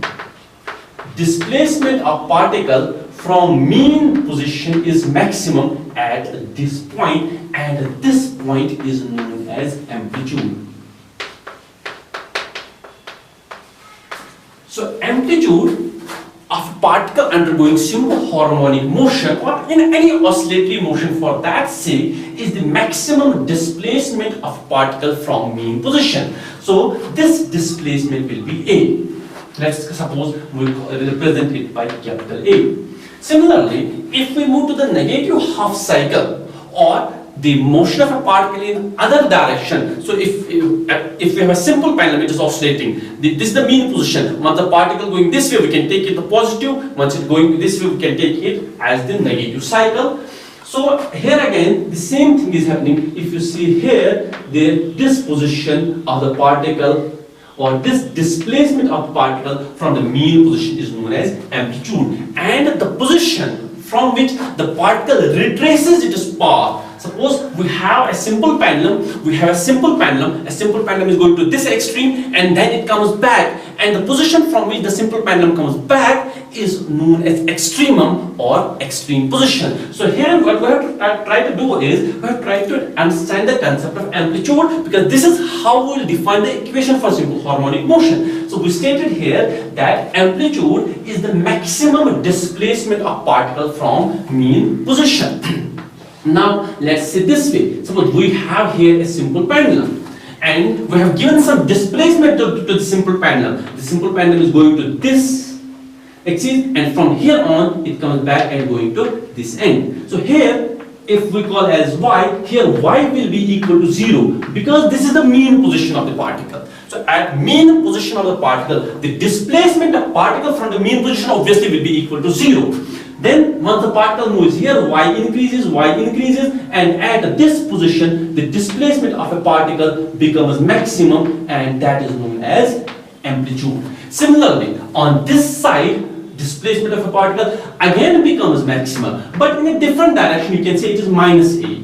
Displacement of particle from mean position is maximum at this point, and this point is known as amplitude. So amplitude of particle undergoing simple harmonic motion, or in any oscillatory motion for that sake, is the maximum displacement of particle from mean position. So this displacement will be A. Let's suppose we represent it by capital A. Similarly, if we move to the negative half cycle, or the motion of a particle in other direction, so if we have a simple pendulum, it is oscillating, this is the mean position. Once the particle going this way, we can take it the positive. Once it going this way, we can take it as the negative cycle. So here again, the same thing is happening. If you see here, this position of the particle, or this displacement of the particle from the mean position is known as amplitude, and the position from which the particle retraces its path. Suppose we have a simple pendulum, a simple pendulum is going to this extreme and then it comes back, and the position from which the simple pendulum comes back is known as extremum or extreme position. So here what we have to try to do is, we have to try to understand the concept of amplitude, because this is how we will define the equation for simple harmonic motion. So we stated here that amplitude is the maximum displacement of particle from mean position. Now let's say this way, suppose we have here a simple pendulum, and we have given some displacement to the simple pendulum. The simple pendulum is going to this axis, and from here on it comes back and going to this end. So here, if we call as y, here y will be equal to 0 because this is the mean position of the particle. So at mean position of the particle, the displacement of particle from the mean position obviously will be equal to 0. Then once the particle moves here, y increases, and at this position the displacement of a particle becomes maximum, and that is known as amplitude. Similarly, on this side, displacement of a particle again becomes maximum, but in a different direction. You can say it is minus a,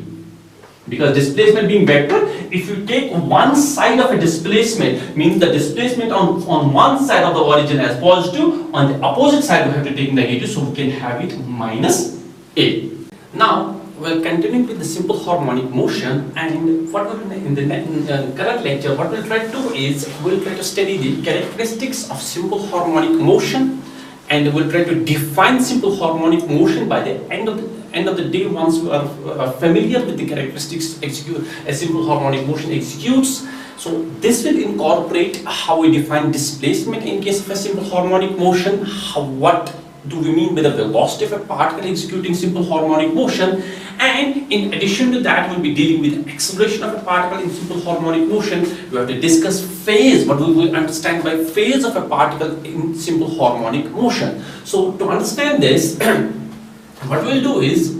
because displacement being vector, if you take one side of a displacement, means the displacement on one side of the origin as positive, on the opposite side we have to take negative, so we can have it minus a. Now we'll continue with the simple harmonic motion, and what we'll in the current lecture, what we'll try to do is we'll try to study the characteristics of simple harmonic motion, and we'll try to define simple harmonic motion. By the end of the day, once we are familiar with the characteristics a simple harmonic motion executes, so this will incorporate how we define displacement in case of a simple harmonic motion, what do we mean by the velocity of a particle executing simple harmonic motion, and in addition to that we'll be dealing with acceleration of a particle in simple harmonic motion. We have to discuss phase, what we will understand by phase of a particle in simple harmonic motion. So to understand this, what we'll do is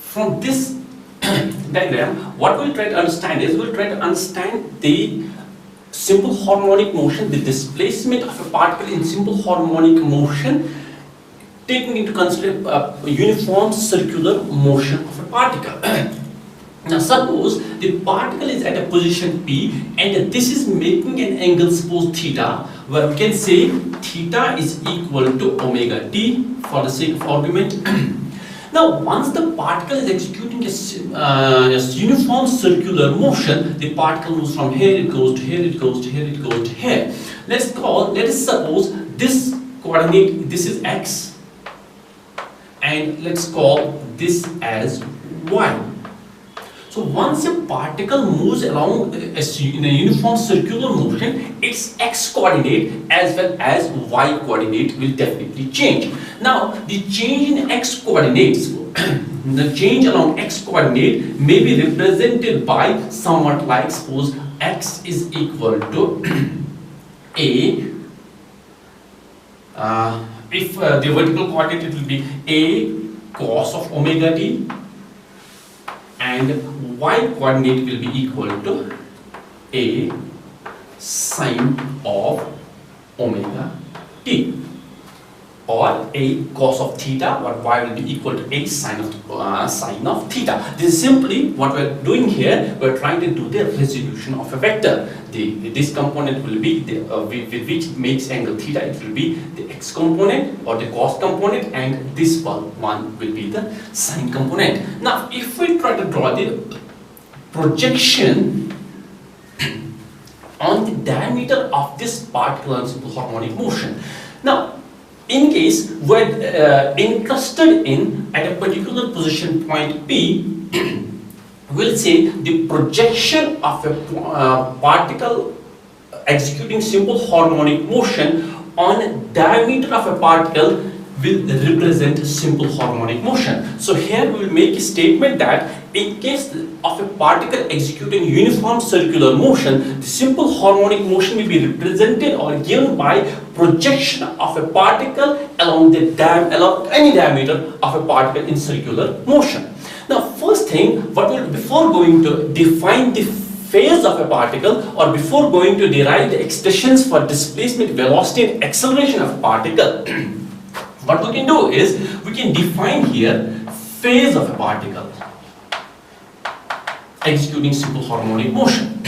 from this diagram, what we'll try to understand is we'll try to understand the simple harmonic motion, the displacement of a particle in simple harmonic motion, taking into consideration a uniform circular motion of a particle. Now suppose the particle is at a position P and this is making an angle, suppose theta, where we can say theta is equal to omega t for the sake of argument. Now once the particle is executing a uniform circular motion, the particle moves from here, it goes to here, it goes to here, it goes to here. Let us suppose this coordinate, this is x, and let's call this as y. So once a particle moves along in a uniform circular motion, its x coordinate as well as y coordinate will definitely change. Now the change in x coordinates, the change along x coordinate may be represented by somewhat like, suppose x is equal to a, if the vertical coordinate, it will be a cos of omega t, and y coordinate will be equal to a sine of omega t, or a cos of theta, or y will be equal to a sine of theta. This is simply what we are doing here. We are trying to do the resolution of a vector. This component will be with which makes angle theta. It will be the x component or the cos component, and this one will be the sine component. Now if we try to draw the projection on the diameter of this particle in simple harmonic motion. Now in case we're interested in at a particular position point P, we'll say the projection of a particle executing simple harmonic motion on diameter of a particle will represent simple harmonic motion. So here we will make a statement that in case of a particle executing uniform circular motion, the simple harmonic motion will be represented or given by projection of a particle along any diameter of a particle in circular motion. Now first thing, before going to define the phase of a particle, or before going to derive the expressions for displacement, velocity and acceleration of a particle, what we can do is we can define here phase of a particle executing simple harmonic motion.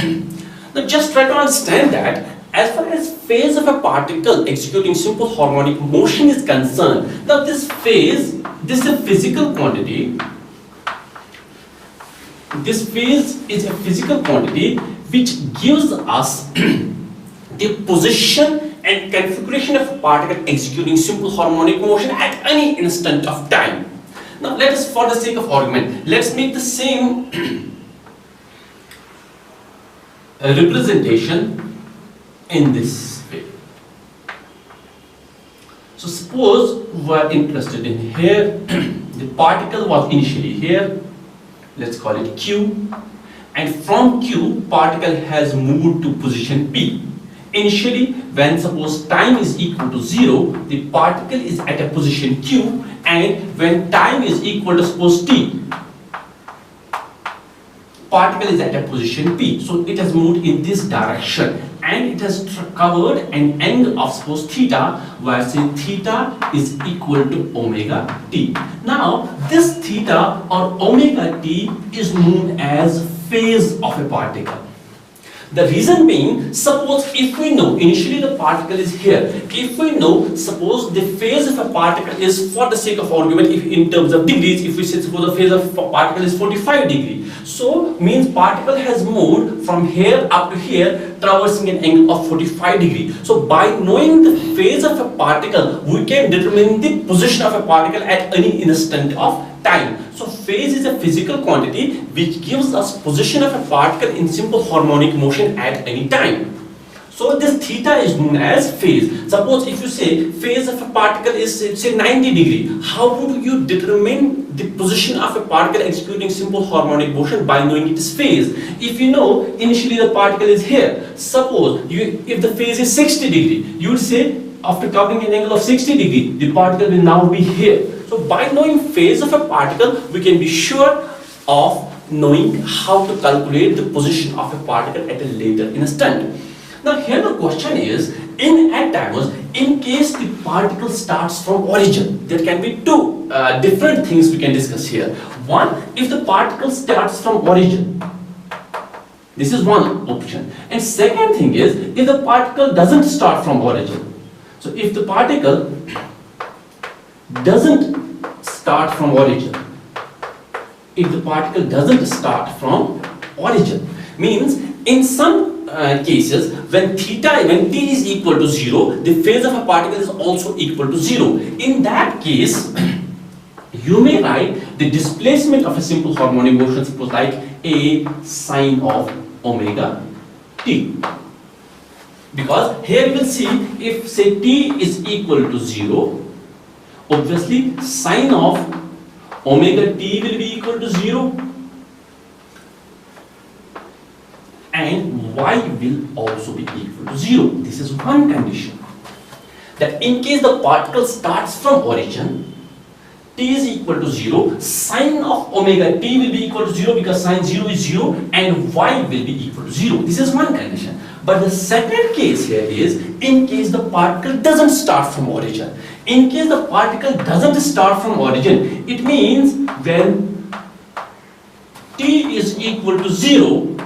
Now just try to understand that as far as phase of a particle executing simple harmonic motion is concerned, now this phase, this is a physical quantity. This phase is a physical quantity which gives us the position and configuration of a particle executing simple harmonic motion at any instant of time. Now let us, for the sake of argument, let's make the same representation in this way. So suppose we are interested in here, the particle was initially here, let's call it Q, and from Q, particle has moved to position P. Initially, when suppose time is equal to 0, the particle is at a position Q, and when time is equal to suppose T, particle is at a position P. So it has moved in this direction, and it has covered an angle of suppose theta, where say theta is equal to omega t. Now this theta or omega t is known as phase of a particle. The reason being, suppose if we know initially the particle is here, if we know suppose the phase of a particle is, for the sake of argument, if in terms of degrees, if we say suppose the phase of a particle is 45 degree, so means particle has moved from here up to here traversing an angle of 45 degree. So by knowing the phase of a particle, we can determine the position of a particle at any instant of time. So phase is a physical quantity which gives us position of a particle in simple harmonic motion at any time. So this theta is known as phase. Suppose if you say phase of a particle is say 90 degree, how would you determine the position of a particle executing simple harmonic motion? By knowing its phase. If you know initially the particle is here, suppose if the phase is 60 degree, you would say after covering an angle of 60 degree, the particle will now be here. So by knowing phase of a particle, we can be sure of knowing how to calculate the position of a particle at a later instant. Now here the question is, in case the particle starts from origin, there can be two different things we can discuss here. One, if the particle starts from origin, this is one option. And second thing is, if the particle doesn't start from origin. So if the particle doesn't start from origin, means in some cases when t is equal to 0, the phase of a particle is also equal to 0. In that case, you may write the displacement of a simple harmonic motion, suppose like a sine of omega t. Because here we will see, if say t is equal to 0, obviously sine of omega t will be equal to 0, and y will also be equal to 0. This is one condition, that in case the particle starts from origin, t is equal to 0, sine of omega t will be equal to 0, because sine 0 is 0, and y will be equal to 0. This is one condition. But the second case here is, in case the particle doesn't start from origin. In case the particle doesn't start from origin, it means when t is equal to 0,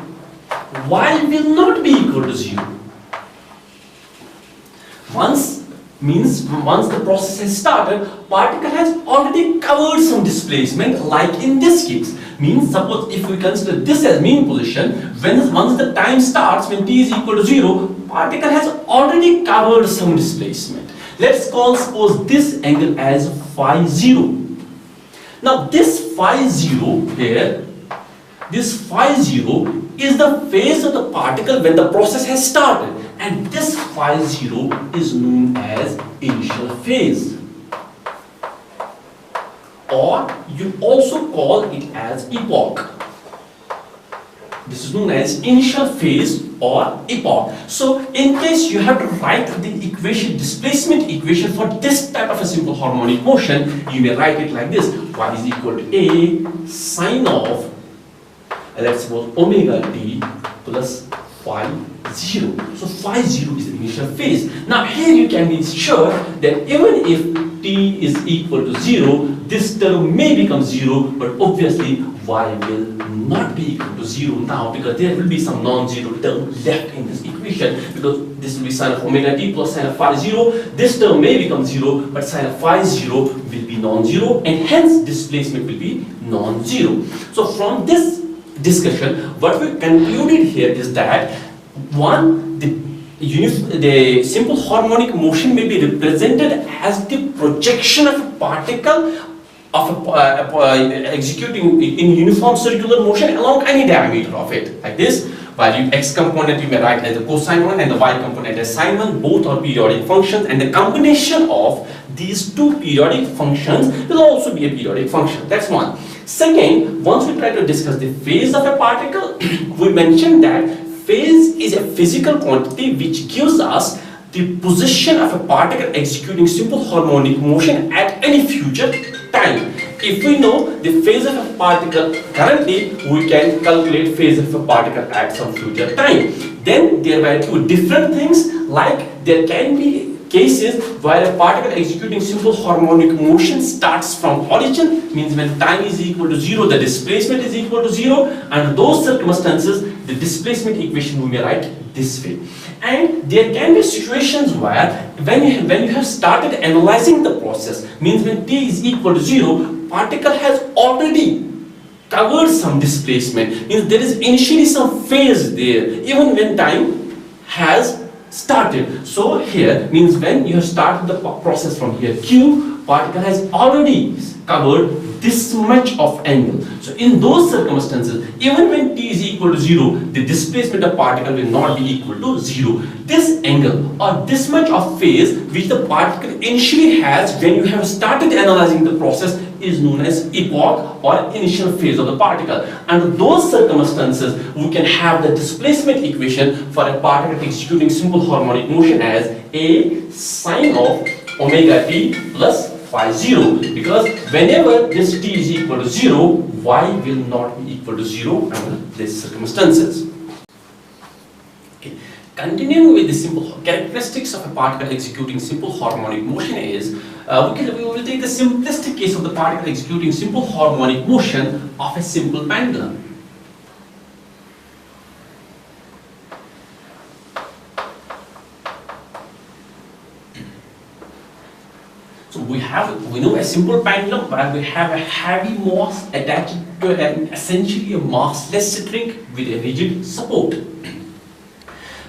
y will not be equal to 0. Once the process has started, particle has already covered some displacement, like in this case. Means suppose if we consider this as mean position, once the time starts, when t is equal to 0, particle has already covered some displacement. Let's call suppose this angle as phi 0. Now this phi 0 here, this phi 0 is the phase of the particle when the process has started, and this phi 0 is known as initial phase, or you also call it as epoch. This is known as initial phase or epoch. So in case you have to write the equation, displacement equation for this type of a simple harmonic motion, you may write it like this: y is equal to a sine of, let's suppose, omega t plus phi 0. So phi 0 is the initial phase. Now here you can be sure that even if t is equal to 0, this term may become 0, but obviously y will not be equal to 0 now, because there will be some non-zero term left in this equation, because this will be sine of omega t plus sine of phi 0. This term may become 0, but sine of phi 0 will be non-zero, and hence displacement will be non-zero. So from this discussion, what we concluded here is that, one, the the simple harmonic motion may be represented as the projection of a particle of executing in uniform circular motion along any diameter of it, like this. While you x component you may write as the cosine one and the y component as sine one. Both are periodic functions, and the combination of these two periodic functions will also be a periodic function. That's one. Second, once we try to discuss the phase of a particle, we mentioned that phase is a physical quantity which gives us the position of a particle executing simple harmonic motion at any future time. If we know the phase of a particle currently, we can calculate phase of a particle at some future time. Then there were two different things, like there can be cases where a particle executing simple harmonic motion starts from origin, means when time is equal to 0, the displacement is equal to 0. Under those circumstances, the displacement equation we may write this way. And there can be situations where when you have started analyzing the process, means when t is equal to 0, particle has already covered some displacement, means there is initially some phase there even when time has started. So here means when you have started the process from here q, particle has already covered this much of angle. So in those circumstances, even when t is equal to 0, the displacement of particle will not be equal to 0. This angle or this much of phase which the particle initially has when you have started analyzing the process is known as epoch or initial phase of the particle. Under those circumstances, we can have the displacement equation for a particle executing simple harmonic motion as a sine of omega t plus phi 0, because whenever this t is equal to 0, y will not be equal to 0 under these circumstances. Okay. Continuing with the simple characteristics of a particle executing simple harmonic motion is, we will take the simplistic case of the particle executing simple harmonic motion of a simple pendulum. So we know a simple pendulum where we have a heavy mass attached to an essentially a massless string with a rigid support.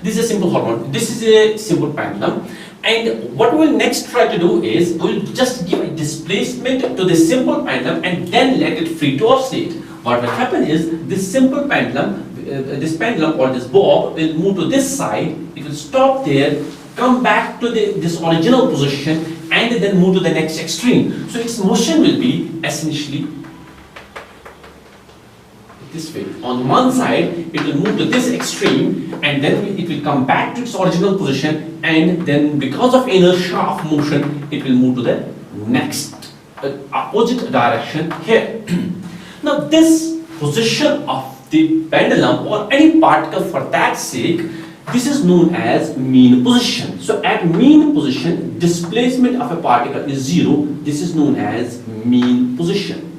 This is a simple harmonic. This is a simple pendulum, and what we will next try to do is we will just give a displacement to the simple pendulum and then let it free to oscillate. What will happen is this simple pendulum, this pendulum or this bob will move to this side. It will stop there, come back to this original position, and then move to the next extreme. So its motion will be essentially this way. On one side, it will move to this extreme, and then it will come back to its original position, and then because of inertia of motion, it will move to the next opposite direction here. Now this position of the pendulum or any particle for that sake, this is known as mean position. So at mean position, displacement of a particle is 0. This is known as mean position.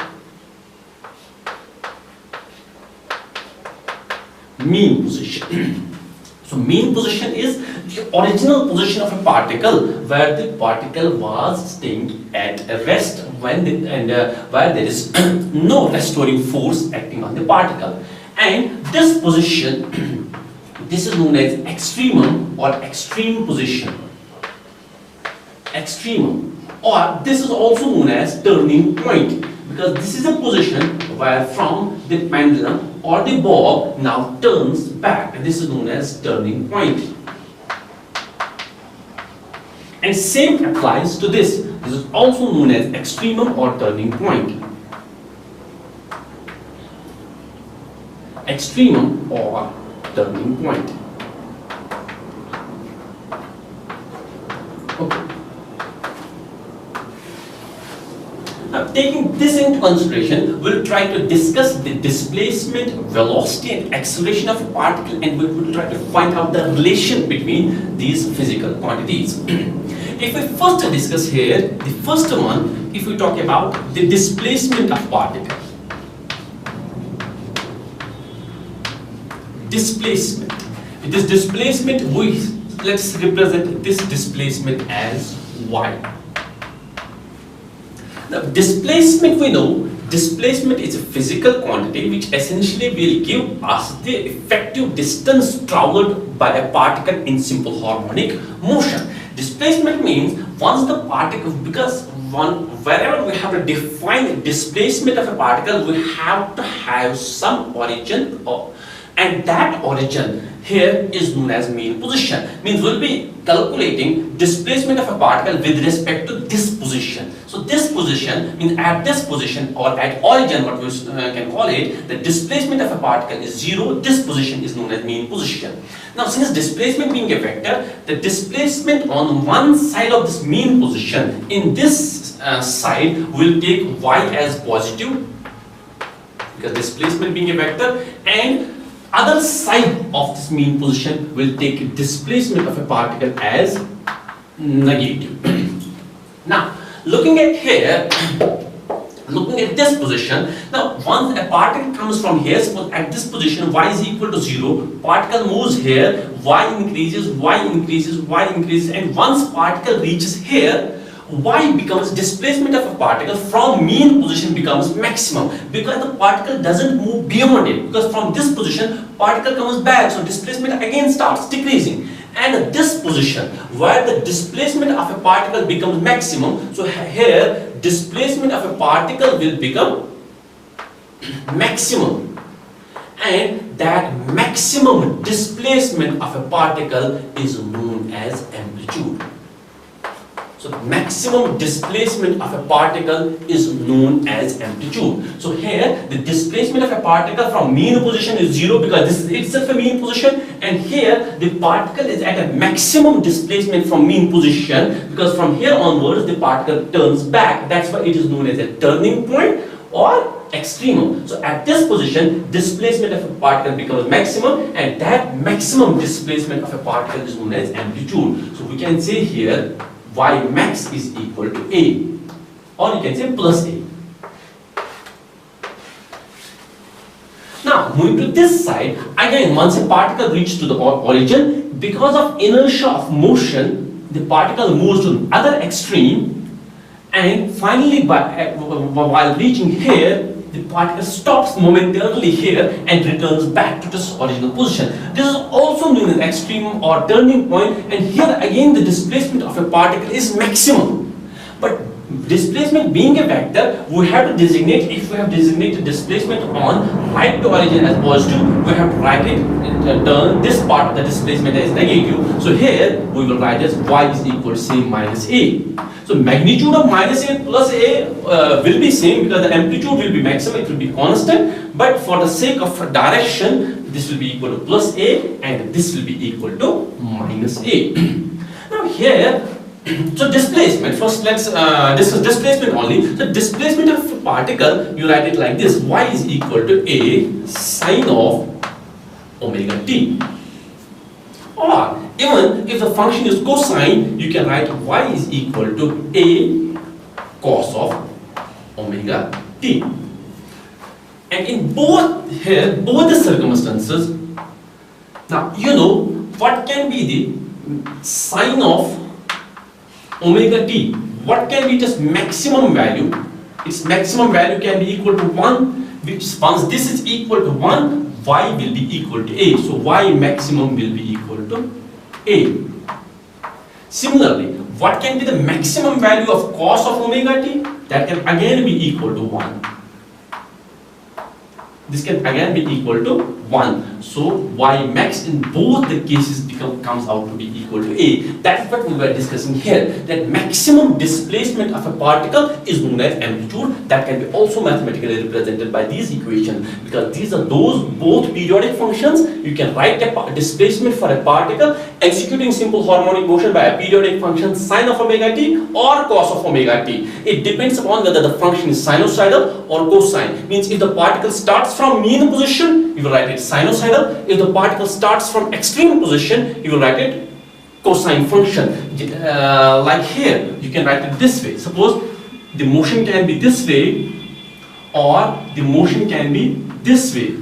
Mean position. So mean position is the original position of a particle where the particle was staying at rest when where there is no restoring force acting on the particle. And this position this is known as extremum or extreme position. Extremum, or this is also known as turning point, because this is a position where from the pendulum or the bob now turns back, and this is known as turning point. And same applies to this. This is also known as extremum or turning point. Extremum or turning point. Okay. Now, taking this into consideration, we'll try to discuss the displacement, velocity, and acceleration of a particle, and we will try to find out the relation between these physical quantities. If we first discuss here, the first one, if we talk about the displacement of particle. Displacement. This displacement, let's represent this displacement as y. Now displacement, we know displacement is a physical quantity which essentially will give us the effective distance traveled by a particle in simple harmonic motion. Displacement means once the particle, because wherever we have to define displacement of a particle, we have to have some origin, and that origin here is known as mean position. Means we'll be calculating displacement of a particle with respect to this position. So this position means at this position or at origin, what we can call it, the displacement of a particle is 0. This position is known as mean position. Now, since displacement being a vector, the displacement on one side of this mean position in this side will take y as positive, because displacement being a vector, and other side of this mean position will take displacement of a particle as negative. Now, looking at here, looking at this position, now once a particle comes from here, suppose at this position y is equal to 0, particle moves here, y increases, y increases, y increases, and once particle reaches here, y becomes displacement of a particle from mean position becomes maximum, because the particle doesn't move beyond it, because from this position particle comes back, so displacement again starts decreasing. And this position where the displacement of a particle becomes maximum, so here displacement of a particle will become maximum, and that maximum displacement of a particle is known as amplitude. So maximum displacement of a particle is known as amplitude. So here the displacement of a particle from mean position is 0, because this is itself a mean position, and here the particle is at a maximum displacement from mean position, because from here onwards the particle turns back. That's why it is known as a turning point or extremum. So at this position displacement of a particle becomes maximum, and that maximum displacement of a particle is known as amplitude. So we can say here y max is equal to A, or you can say plus A. Now moving to this side, again once a particle reaches to the origin, because of inertia of motion, the particle moves to the other extreme, and finally while reaching here, the particle stops momentarily here and returns back to its original position. This is also known as extreme or turning point, and here again the displacement of a particle is maximum. But displacement being a vector, we have to designate, if we have designated displacement on right to origin as positive, we have to write it, turn this part of the displacement as negative. So here we will write as y is equal to say minus A. So magnitude of minus A plus A will be same, because the amplitude will be maximum, it will be constant, but for the sake of direction, this will be equal to plus A and this will be equal to minus A. Now here, so displacement, first let's discuss displacement only. So displacement of a particle, you write it like this: y is equal to A sine of omega t. Or even if the function is cosine, you can write y is equal to A cos of omega t. And in both the circumstances, now you know what can be the sine of omega t. What can be its maximum value? Its maximum value can be equal to 1, which once this is equal to 1, y will be equal to A. So y maximum will be equal to A. Similarly, what can be the maximum value of cos of omega t? That can again be equal to 1. This can again be equal to 1. So y max in both the cases comes out to be equal to A. That's what we were discussing here, that maximum displacement of a particle is known as amplitude. That can be also mathematically represented by these equations, because these are those both periodic functions. You can write a displacement for a particle executing simple harmonic motion by a periodic function sine of omega t or cos of omega t. It depends upon whether the function is sinusoidal or cosine. Means if the particle starts from mean position, you will write it sinusoidal. If the particle starts from extreme position, you will write it cosine function. Like here, you can write it this way. Suppose the motion can be this way, or the motion can be this way.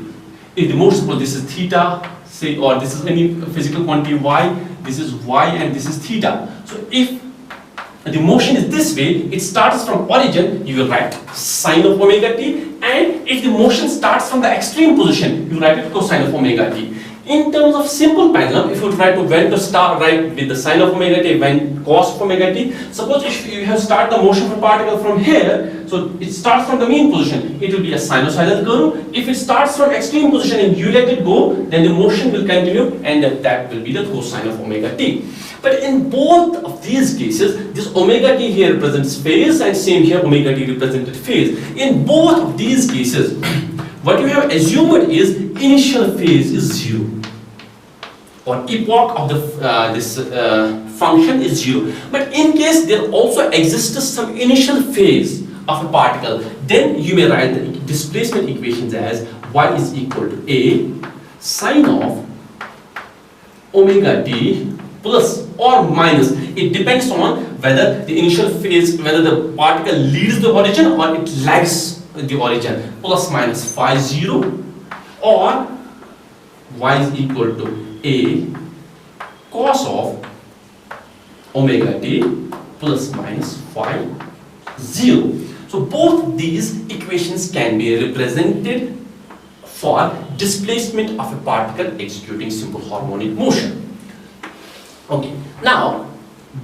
If the motion, suppose this is theta, say, or this is any physical quantity y, this is y and this is theta. So if the motion is this way, it starts from origin, you will write sine of omega t, and if the motion starts from the extreme position, you write it cosine of omega t. In terms of simple pendulum, if you try to when to start write with the sine of omega t, when cos of omega t, suppose if you have start the motion of a particle from here, so it starts from the mean position, it will be a sinusoidal curve. If it starts from extreme position and you let it go, then the motion will continue and that will be the cosine of omega t. But in both of these cases, this omega t here represents phase and same here omega t represented phase. In both of these cases, what you have assumed is initial phase is 0 or epoch of the this function is 0. But in case there also exists some initial phase of a particle, then you may write the displacement equations as y is equal to a sine of omega t plus or minus. It depends on whether the initial phase, whether the particle leads the origin or it lags the origin, plus minus phi 0, or y is equal to a cos of omega t plus minus phi 0. So both these equations can be represented for displacement of a particle executing simple harmonic motion. Okay, now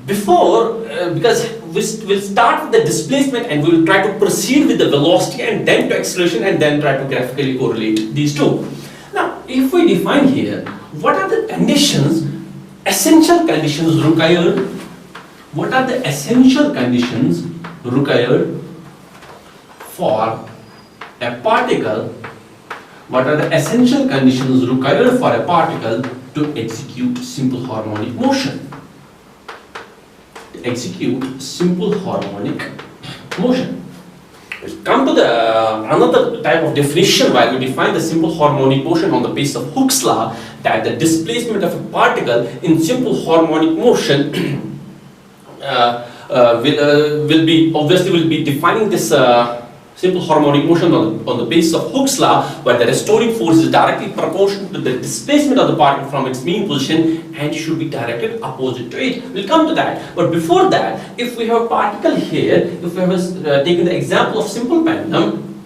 before, because we'll start with the displacement and we'll try to proceed with the velocity and then to acceleration and then try to graphically correlate these two. Now, if we define here, what are the conditions, essential conditions required? What are the essential conditions required for a particle? What are the essential conditions required for a particle to execute simple harmonic motion? To execute simple harmonic motion. Let's come to the another type of definition while we define the simple harmonic motion on the basis of Hooke's law, that the displacement of a particle in simple harmonic motion will be defining this simple harmonic motion on the basis of Hooke's law, where the restoring force is directly proportional to the displacement of the particle from its mean position and should be directed opposite to it. We'll come to that. But before that, if we have a particle here, if we have taken the example of simple pendulum,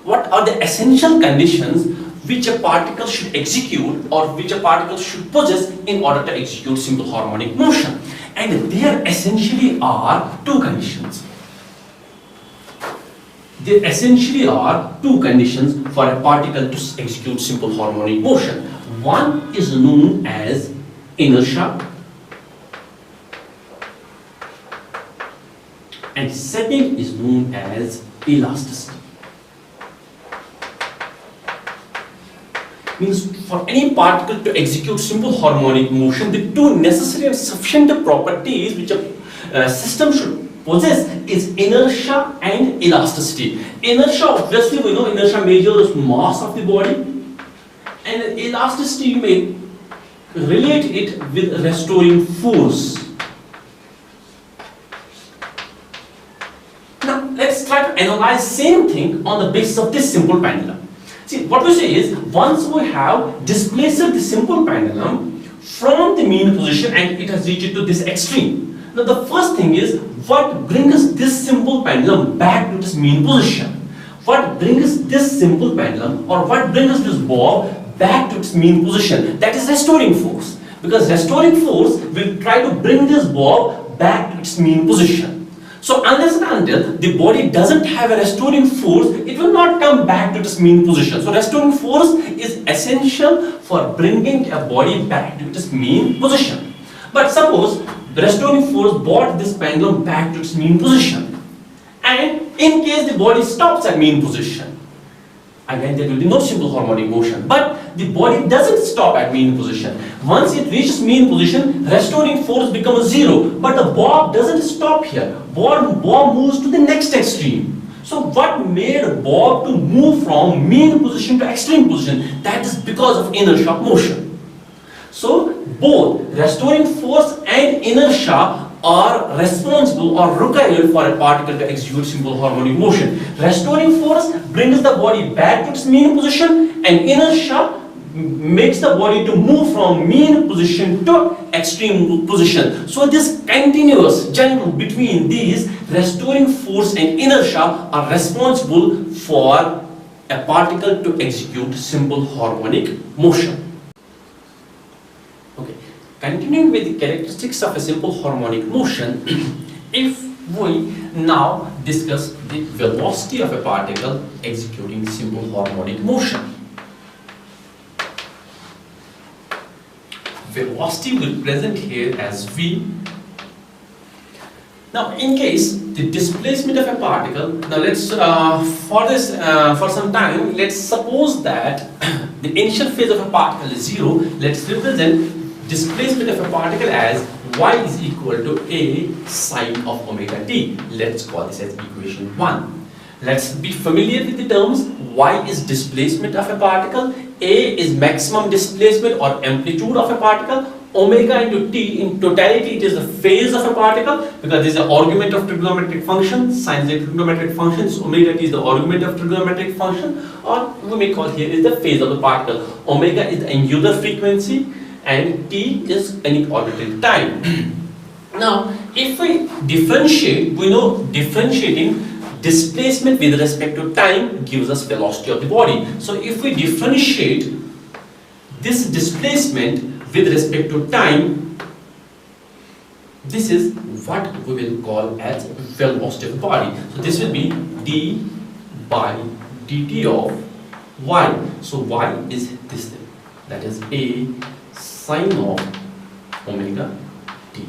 what are the essential conditions which a particle should execute or which a particle should possess in order to execute simple harmonic motion? And there essentially are two conditions. There essentially are two conditions for a particle to execute simple harmonic motion. One is known as inertia, and second is known as elasticity. Means for any particle to execute simple harmonic motion, the two necessary and sufficient properties which a system should possess is inertia and elasticity. Inertia, obviously we know inertia measures mass of the body, and elasticity you may relate it with restoring force. Now let's try to analyze same thing on the basis of this simple pendulum. See, what we say is, once we have displaced the simple pendulum from the mean position and it has reached to this extreme. Now the first thing is, what brings this simple pendulum back to its mean position? What brings this simple pendulum or what brings this bob back to its mean position? That is restoring force. Because restoring force will try to bring this bob back to its mean position. So unless and until the body doesn't have a restoring force, it will not come back to its mean position. So restoring force is essential for bringing a body back to its mean position. But suppose the restoring force brought this pendulum back to its mean position, and in case the body stops at mean position, again there will be no simple harmonic motion. But the body doesn't stop at mean position. Once it reaches mean position, restoring force becomes 0. But the bob doesn't stop here. Bob moves to the next extreme. So what made bob to move from mean position to extreme position? That is because of inertia of motion. So both restoring force and inertia are responsible or required for a particle to execute simple harmonic motion. Restoring force brings the body back to its mean position, and inertia makes the body to move from mean position to extreme position. So this continuous junction between these restoring force and inertia are responsible for a particle to execute simple harmonic motion. Okay, continuing with the characteristics of a simple harmonic motion, if we now discuss the velocity of a particle executing simple harmonic motion. Velocity will present here as v. Now, in case the displacement of a particle, now let's for some time, let's suppose that the initial phase of a particle is 0. Let's represent displacement of a particle as y is equal to a sine of omega t. Let's call this as equation 1. Let's be familiar with the terms. Y is displacement of a particle, a is maximum displacement or amplitude of a particle, omega into t, in totality it is the phase of a particle, because this is the argument of trigonometric function, sine is a trigonometric function, so omega t is the argument of trigonometric function, or we may call here is the phase of the particle. Omega is the angular frequency and t is any orbital time. Now, if we differentiate, we know differentiating displacement with respect to time gives us velocity of the body. So if we differentiate this displacement with respect to time, this is what we will call as velocity of the body. So this will be d by dt of y. So y is this thing, that is a sine of omega t.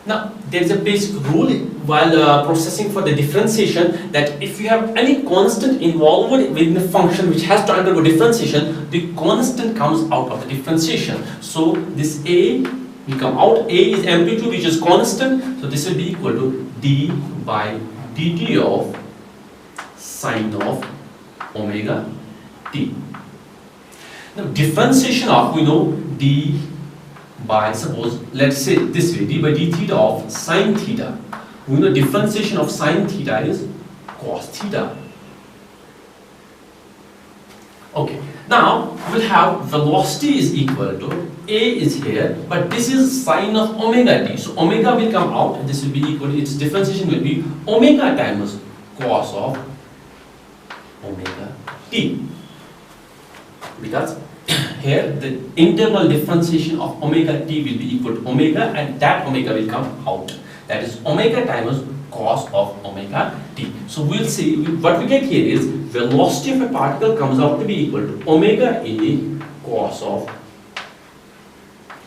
Now, there is a basic rule while processing for the differentiation, that if you have any constant involved within the function which has to undergo differentiation, the constant comes out of the differentiation. So this a will come out. A is amplitude, which is constant. So this will be equal to d by dt of sine of omega t. Now, differentiation of, we know d by, suppose, let's say this way, d by d theta of sine theta. We know differentiation of sine theta is cos theta. Okay, now we'll have velocity is equal to a is here, but this is sine of omega t. So omega will come out, and this will be equal to, its differentiation will be omega times cos of omega t. Because here the internal differentiation of omega t will be equal to omega, and that omega will come out. That is omega times cos of omega t. So we'll see what we get here is velocity of a particle comes out to be equal to omega a cos of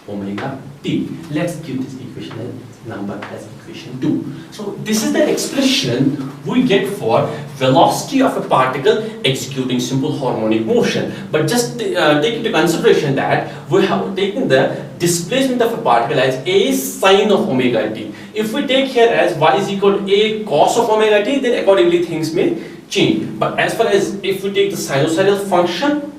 omega t. Let's give this equation a number as equation 2. So this is the expression we get for velocity of a particle executing simple harmonic motion. But just take into consideration that we have taken the displacement of a particle as a sine of omega t. If we take here as y is equal to a cos of omega t, then accordingly things may change. But as far as if we take the sinusoidal function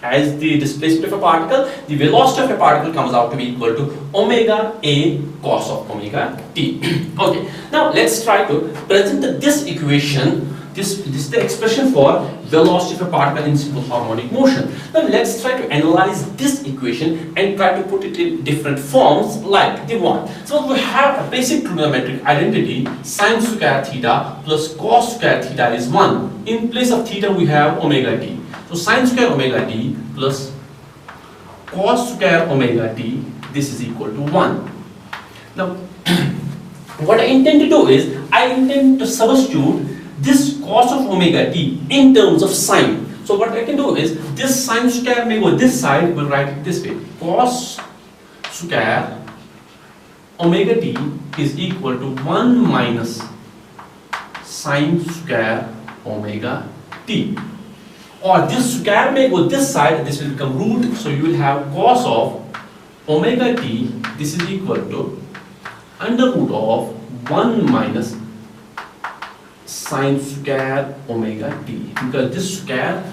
as the displacement of a particle, the velocity of a particle comes out to be equal to omega a cos of omega t. Okay, now let's try to present this equation. This is the expression for velocity of a particle in simple harmonic motion. Now let's try to analyze this equation and try to put it in different forms like the one. So we have a basic trigonometric identity, sine square theta plus cos square theta is 1. In place of theta we have omega t. So sine square omega t plus cos square omega t, this is equal to 1. Now what I intend to do is, I intend to substitute this cos of omega t in terms of sine. So what I can do is, this sine square may go this side, we'll write it this way. Cos square omega t is equal to 1 minus sine square omega t. Or this square may go this side, this will become root, so you will have cos of omega t, this is equal to under root of 1 minus sine square omega t, because this square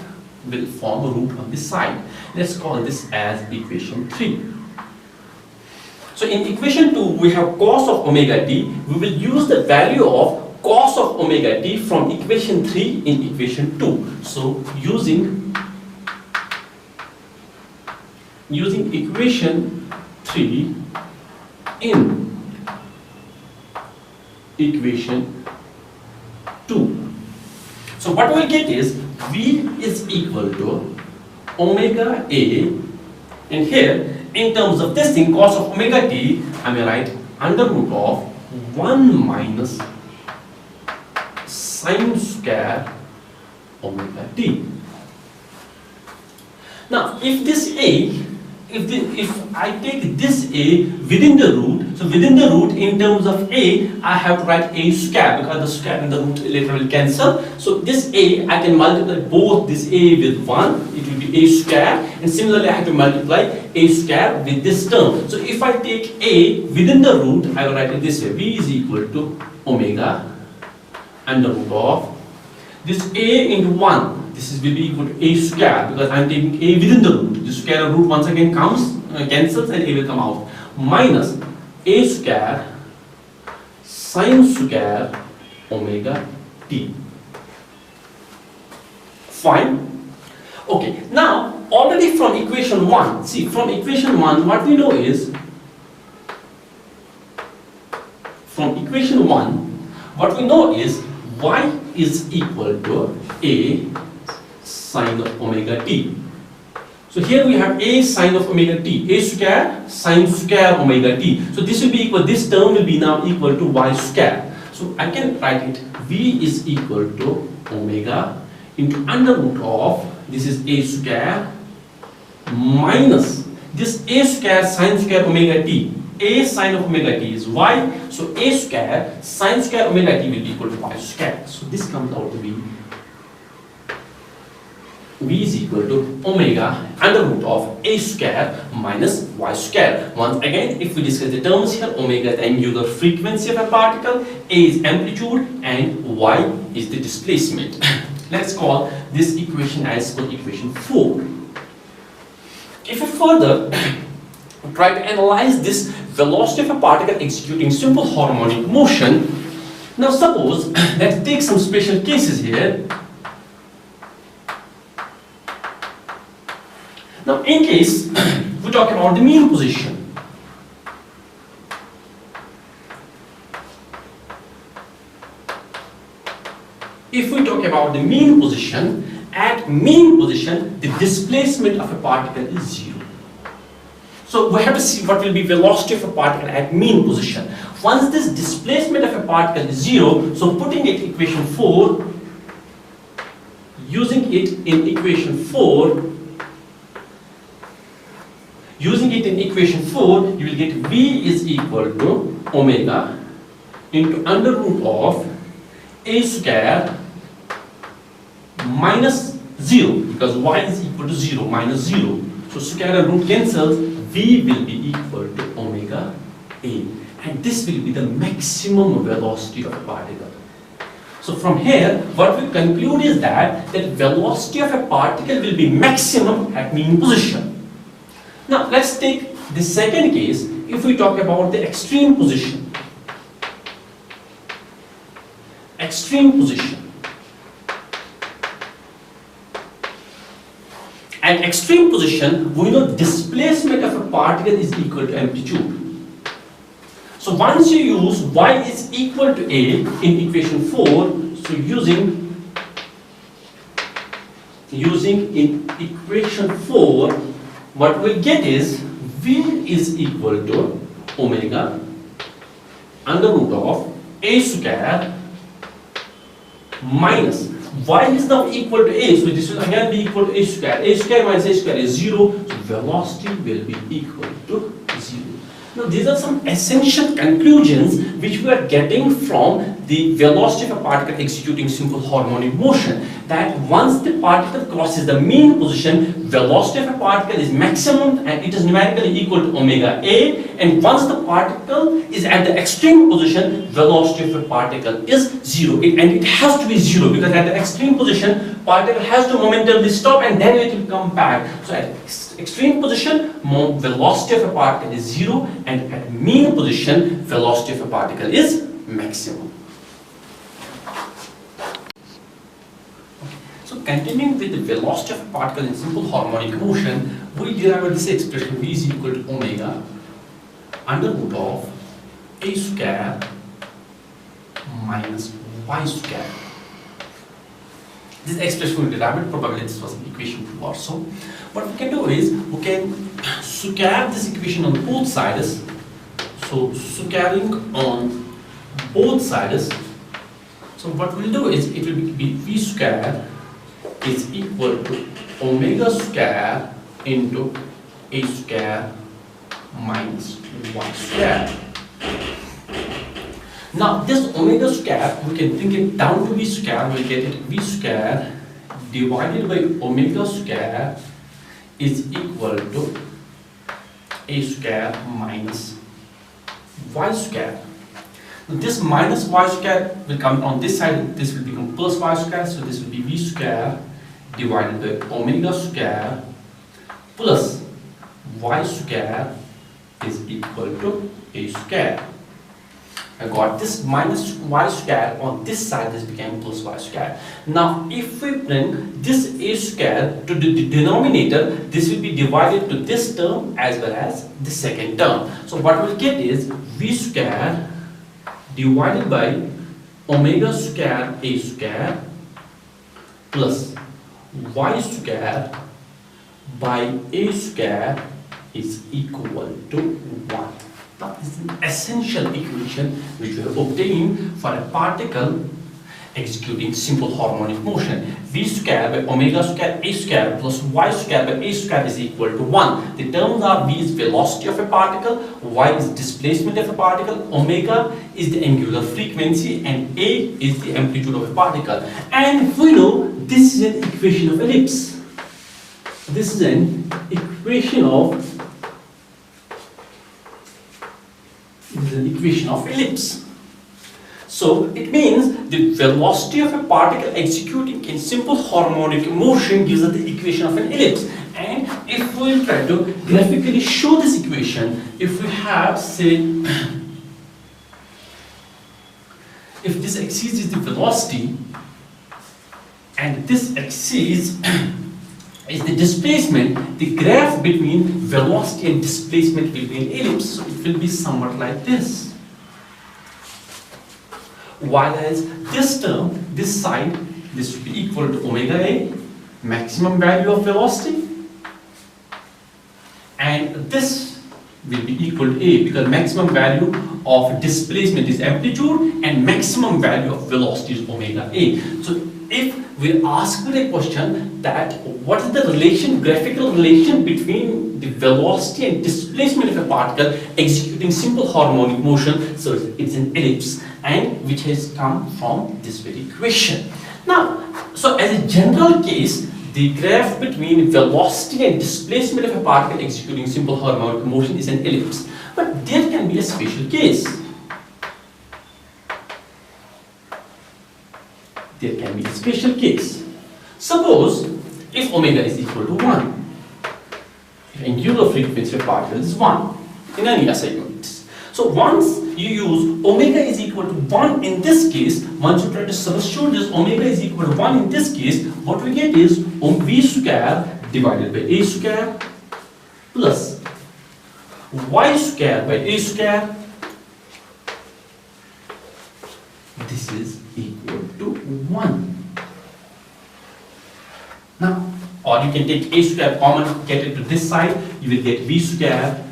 will form a root on this side. Let's call this as equation 3. So in equation 2 we have cos of omega t. We will use the value of cos of omega t from equation 3 in equation 2. So using using equation 3 in equation 2. So what we'll get is V is equal to omega A, and here in terms of this thing, cos of omega t, I may write under root of 1 minus sine square omega t. Now if this A, if I take this A within the root, so within the root in terms of A, I have to write A square because the square and the root later will cancel. So this A, I can multiply both this A with 1, it will be A square, and similarly I have to multiply A square with this term. So if I take A within the root, I will write it this way: V is equal to omega under root of this A into 1. This will be equal to A square because I am taking A within the root. The square root once again cancels and A will come out. Minus A square sine square omega t. Fine. Okay, now already from equation 1, see from equation 1 what we know is, from equation 1 what we know is y is equal to A sine of omega t. So here we have A sine of omega t, A square sine square omega t. So this will be equal, this term will be now equal to y square. So I can write it, V is equal to omega into under root of, this is A square minus this A square sine square omega t. A sine of omega t is y, so A square sine square omega t will be equal to y square. So this comes out to be V is equal to omega under root of A square minus y square. Once again, if we discuss the terms here, omega is the angular frequency of a particle, A is amplitude, and y is the displacement. Let's call this equation as equation 4. If we further try to analyze this velocity of a particle executing simple harmonic motion, now suppose, let's take some special cases here. Now in case we talk about the mean position, if we talk about the mean position, at mean position the displacement of a particle is 0. So we have to see what will be velocity of a particle at mean position. Once this displacement of a particle is 0, so putting it equation 4, using it in equation 4, you will get V is equal to omega into under root of A square minus 0, because y is equal to 0, minus 0. So square and root cancels, V will be equal to omega A. And this will be the maximum velocity of a particle. So from here, what we conclude is that velocity of a particle will be maximum at mean position. Now let's take the second case, if we talk about the extreme position. Extreme position. At extreme position, we know displacement of a particle is equal to amplitude. So once you use y is equal to A in equation 4, so using in equation 4, what we'll get is V is equal to omega under root of A square minus y is now equal to A, so this will again be equal to A square. A square minus A square is 0, so velocity will be equal to 0. Now these are some essential conclusions which we are getting from the velocity of a particle executing simple harmonic motion, that once the particle crosses the mean position, velocity of a particle is maximum and it is numerically equal to omega A, and once the particle is at the extreme position, velocity of a particle is 0. And it has to be 0 because at the extreme position, particle has to momentarily stop and then it will come back. So at extreme position, velocity of a particle is 0, and at mean position, velocity of a particle is maximum. So continuing with the velocity of a particle in simple harmonic motion, we derive this expression v is equal to omega under root of a square minus y square. This expression we derived, probably this was an equation 2 or so. What we can do is, we can square this equation on both sides. So squaring on both sides. So what we'll do is, it will be v square is equal to omega square into a square minus y square. Now this omega square, we can bring it down to v square, we'll get it v square divided by omega square is equal to a square minus y square. Now this minus y square will come on this side, this will become plus y square, so this will be v square divided by omega square plus y square is equal to a square. I got this minus y square on this side, this became plus y square. Now if we bring this a square to the denominator, this will be divided to this term as well as the second term. So what we'll get is v square divided by omega square a square plus y square by a square is equal to 1. That is an essential equation which we have obtained for a particle executing simple harmonic motion. V square by omega square a square plus y square by a square is equal to 1. The terms are v is velocity of a particle, y is displacement of a particle, omega is the angular frequency, and a is the amplitude of a particle. And we know this is an equation of ellipse. This is an equation of ellipse. So it means the velocity of a particle executing in simple harmonic motion gives us the equation of an ellipse. And if we will try to graphically show this equation, if we have, say, if this axis is the velocity and this axis is the displacement, the graph between velocity and displacement will be an ellipse. So it will be somewhat like this. While as this term, this side, this will be equal to omega a, maximum value of velocity, and this will be equal to a because maximum value of displacement is amplitude and maximum value of velocity is omega a. So if we ask a question that what is the relation, graphical relation between the velocity and displacement of a particle executing simple harmonic motion, so it's an ellipse, and which has come from this very equation. Now, so as a general case, the graph between velocity and displacement of a particle executing simple harmonic motion is an ellipse. But there can be a special case. There can be a special case. Suppose if omega is equal to 1, if angular frequency of a particle is 1 in any SI units. So once you use omega is equal to 1 in this case, once you try to substitute this omega is equal to 1 in this case, what we get is v square divided by a square plus y square by a square. This is equal to 1. Now, or you can take a square common, get it to this side, you will get v square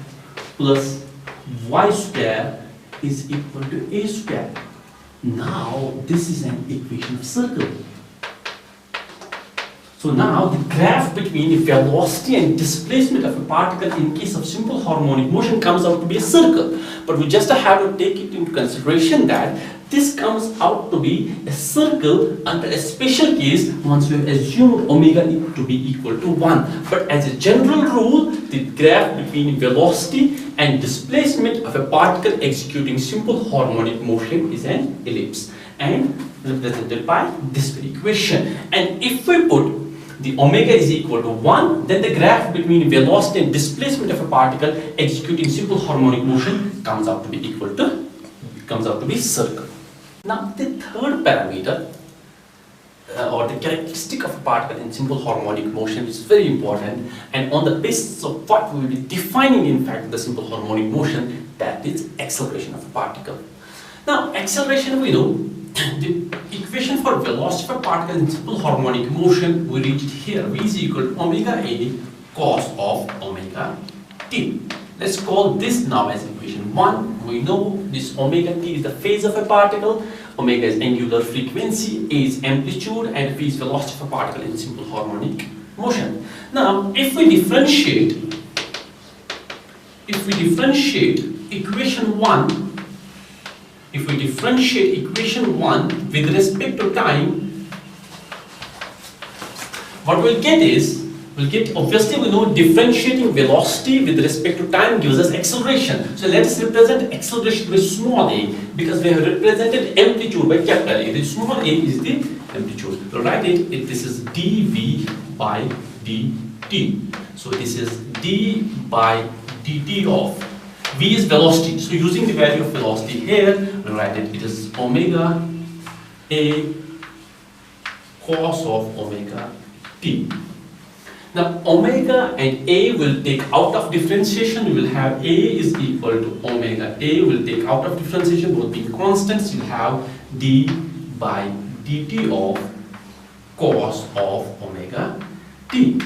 plus y square is equal to a square. Now, this is an equation of circle. So now the graph between the velocity and displacement of a particle in case of simple harmonic motion comes out to be a circle. But we just have to take it into consideration that this comes out to be a circle under a special case once we have assumed omega to be equal to 1. But as a general rule, the graph between velocity and displacement of a particle executing simple harmonic motion is an ellipse and represented by this equation. And if we put the omega is equal to 1, then the graph between velocity and displacement of a particle executing simple harmonic motion comes out to be circle. Now the third parameter or the characteristic of a particle in simple harmonic motion is very important, and on the basis of what we will be defining in fact the simple harmonic motion, that is acceleration of a particle. Now acceleration, we know the equation for velocity of a particle in simple harmonic motion we reached here. V is equal to omega A cos of omega t. Let's call this now as equation 1. We know this omega t is the phase of a particle, omega is angular frequency, A is amplitude, and V is velocity of a particle in simple harmonic motion. Now if we differentiate equation 1, if we differentiate equation 1 with respect to time, what we'll get is, obviously we know differentiating velocity with respect to time gives us acceleration. So let us represent acceleration with small a, because we have represented amplitude by capital A. The small a is the amplitude. So write it, this is dv by dt. So this is d by dt of v is velocity. So using the value of velocity here, we'll write it is omega a cos of omega t. Now omega and a will take out of differentiation. We will have a is equal to omega a will take out of differentiation, both being constants. You have d by dt of cos of omega t.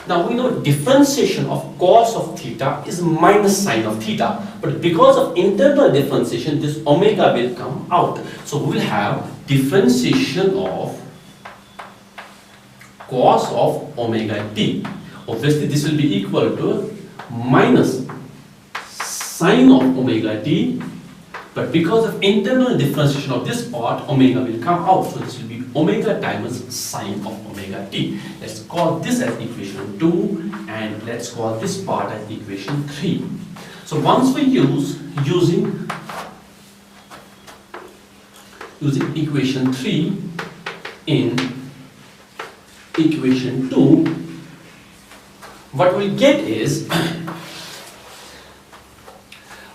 Now we know differentiation of cos of theta is minus sine of theta, but because of internal differentiation this omega will come out. So we will have differentiation of cos of omega t. Obviously this will be equal to minus sine of omega t, but because of internal differentiation of this part, omega will come out. So this will be omega times sine of omega t. Let's call this as equation 2, and let's call this part as equation 3. So once we using equation 3 in equation 2, what we'll get is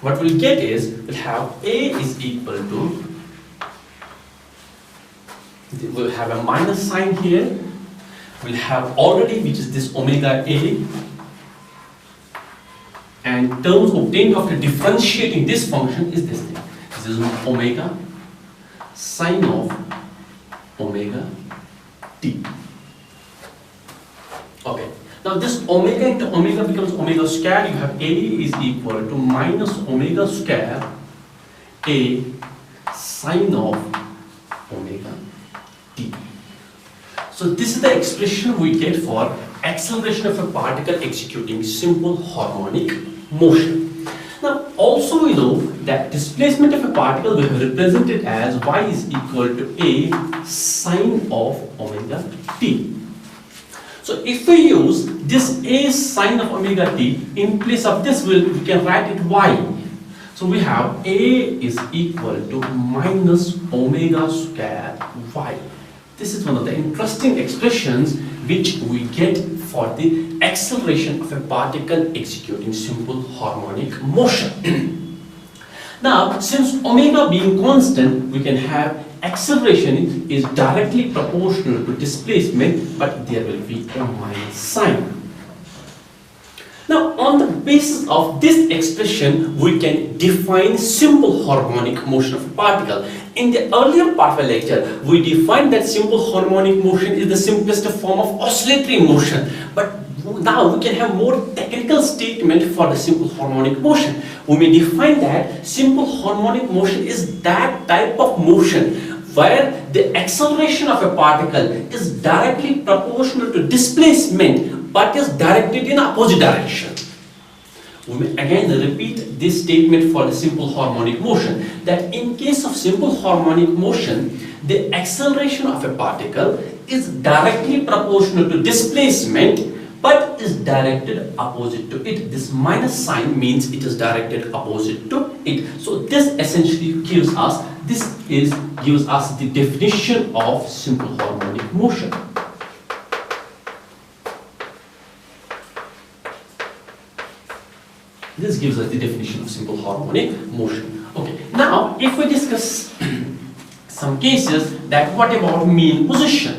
we'll have a is equal to, we'll have a minus sign here, we'll have already, which is this omega a, and terms obtained after differentiating this function is this thing. This is omega sine of omega t. Okay, now this omega into omega becomes omega square. You have a is equal to minus omega square a sine of omega t. So this is the expression we get for acceleration of a particle executing simple harmonic motion. Now also we know that displacement of a particle we have represented as y is equal to a sine of omega t. So if we use this a sine of omega t, in place of this we can write it y. So we have a is equal to minus omega square y. This is one of the interesting expressions which we get for the acceleration of a particle executing simple harmonic motion. Now since omega being constant, we can have acceleration is directly proportional to displacement, but there will be a minus sign. Now on the basis of this expression we can define simple harmonic motion of a particle. In the earlier part of the lecture we defined that simple harmonic motion is the simplest form of oscillatory motion, but now we can have more technical statement for the simple harmonic motion. We may define that simple harmonic motion is that type of motion where the acceleration of a particle is directly proportional to displacement but is directed in opposite direction. We may again repeat this statement for the simple harmonic motion, that in case of simple harmonic motion the acceleration of a particle is directly proportional to displacement but is directed opposite to it. This minus sign means it is directed opposite to it. So this essentially gives us the definition of simple harmonic motion. This gives us the definition of simple harmonic motion. Okay, now if we discuss some cases that what about mean position?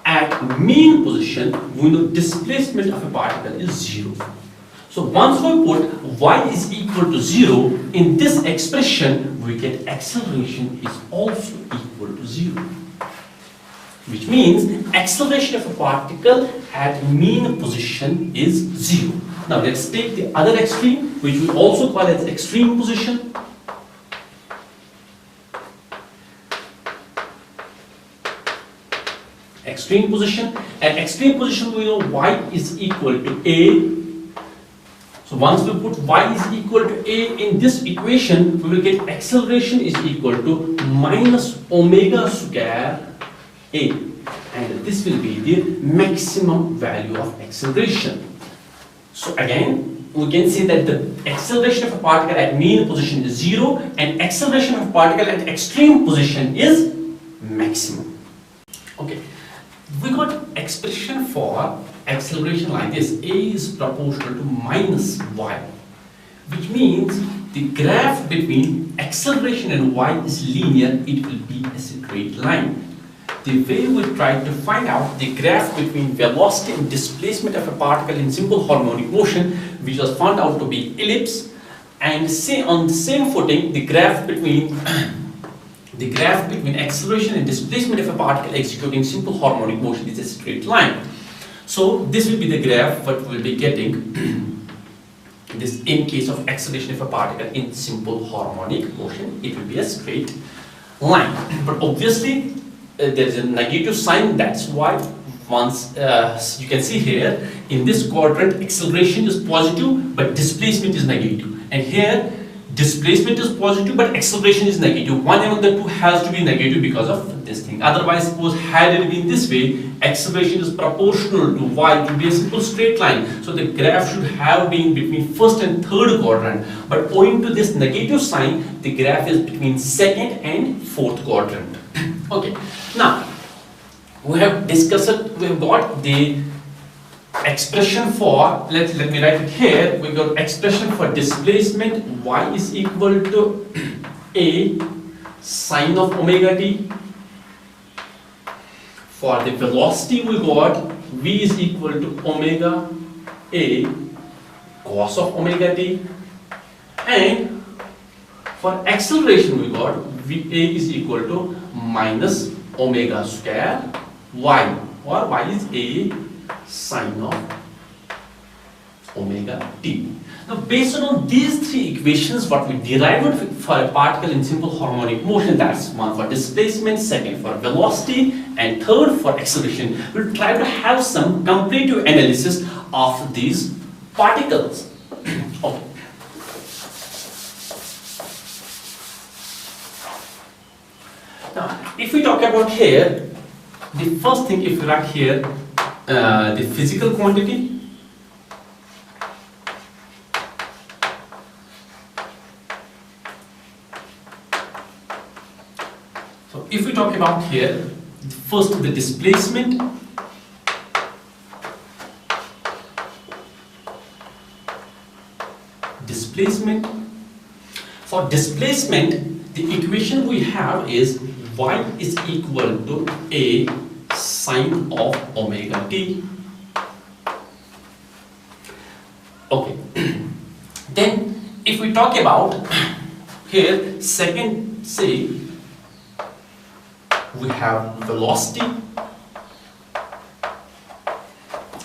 At mean position, we know displacement of a particle is 0. So once we put y is equal to 0 in this expression, we get acceleration is also equal to 0. Which means acceleration of a particle at mean position is 0. Now let's take the other extreme, which we also call as extreme position. Extreme position. At extreme position, we know y is equal to a. So once we put y is equal to a in this equation, we will get acceleration is equal to minus omega square a, and this will be the maximum value of acceleration. So again, we can say that the acceleration of a particle at mean position is 0 and acceleration of a particle at extreme position is maximum. Okay, we got expression for acceleration like this: a is proportional to minus y, which means the graph between acceleration and y is linear. It will be a straight line. The way we try to find out the graph between velocity and displacement of a particle in simple harmonic motion, which was found out to be ellipse, and say on the same footing the graph between acceleration and displacement of a particle executing simple harmonic motion is a straight line. So this will be the graph what we will be getting this in case of acceleration of a particle in simple harmonic motion. It will be a straight line, but obviously there is a negative sign. That's why once you can see here in this quadrant acceleration is positive but displacement is negative, and here displacement is positive but acceleration is negative. One among the two has to be negative because of this thing. Otherwise, suppose had it been this way, acceleration is proportional to y, it will be a simple straight line. So the graph should have been between first and third quadrant, but owing to this negative sign, the graph is between second and fourth quadrant. Okay, now we have discussed, we have got the expression for, let me write it here. We got expression for displacement, y is equal to a sine of omega t. For the velocity we got v is equal to omega a cos of omega t, and for acceleration we got v a is equal to minus omega square y, or y is a sine of omega t. Now based on these three equations, what we derived for a particle in simple harmonic motion, that's one for displacement, second for velocity, and third for acceleration, we'll try to have some comparative analysis of these particles. Okay. Now if we talk about here, the first thing, if you write here the physical quantity, so if we talk about here, first the displacement, for displacement the equation we have is y is equal to a sine of omega t. Okay. Then if we talk about here, second, say we have velocity,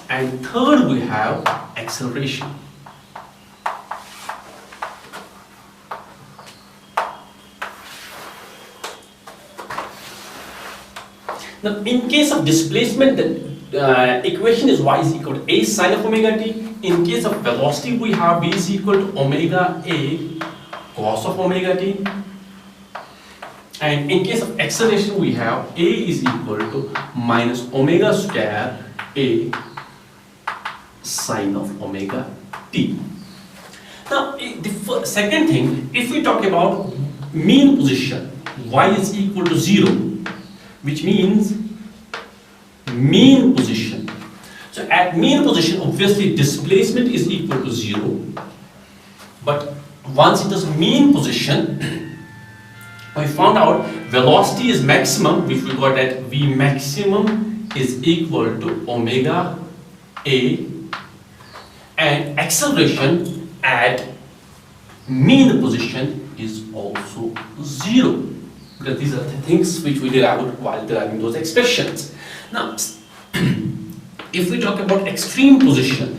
and third we have acceleration. Now in case of displacement, the equation is y is equal to a sine of omega t. In case of velocity, we have v is equal to omega a cos of omega t. And in case of acceleration, we have a is equal to minus omega square a sine of omega t. Now the second thing, if we talk about mean position, y is equal to 0, which means mean position. So at mean position, obviously displacement is equal to 0, but once it is mean position, We found out velocity is maximum, which we got that V maximum is equal to omega A, and acceleration at mean position is also 0, because these are the things which we derived while deriving those expressions. Now, if we talk about extreme position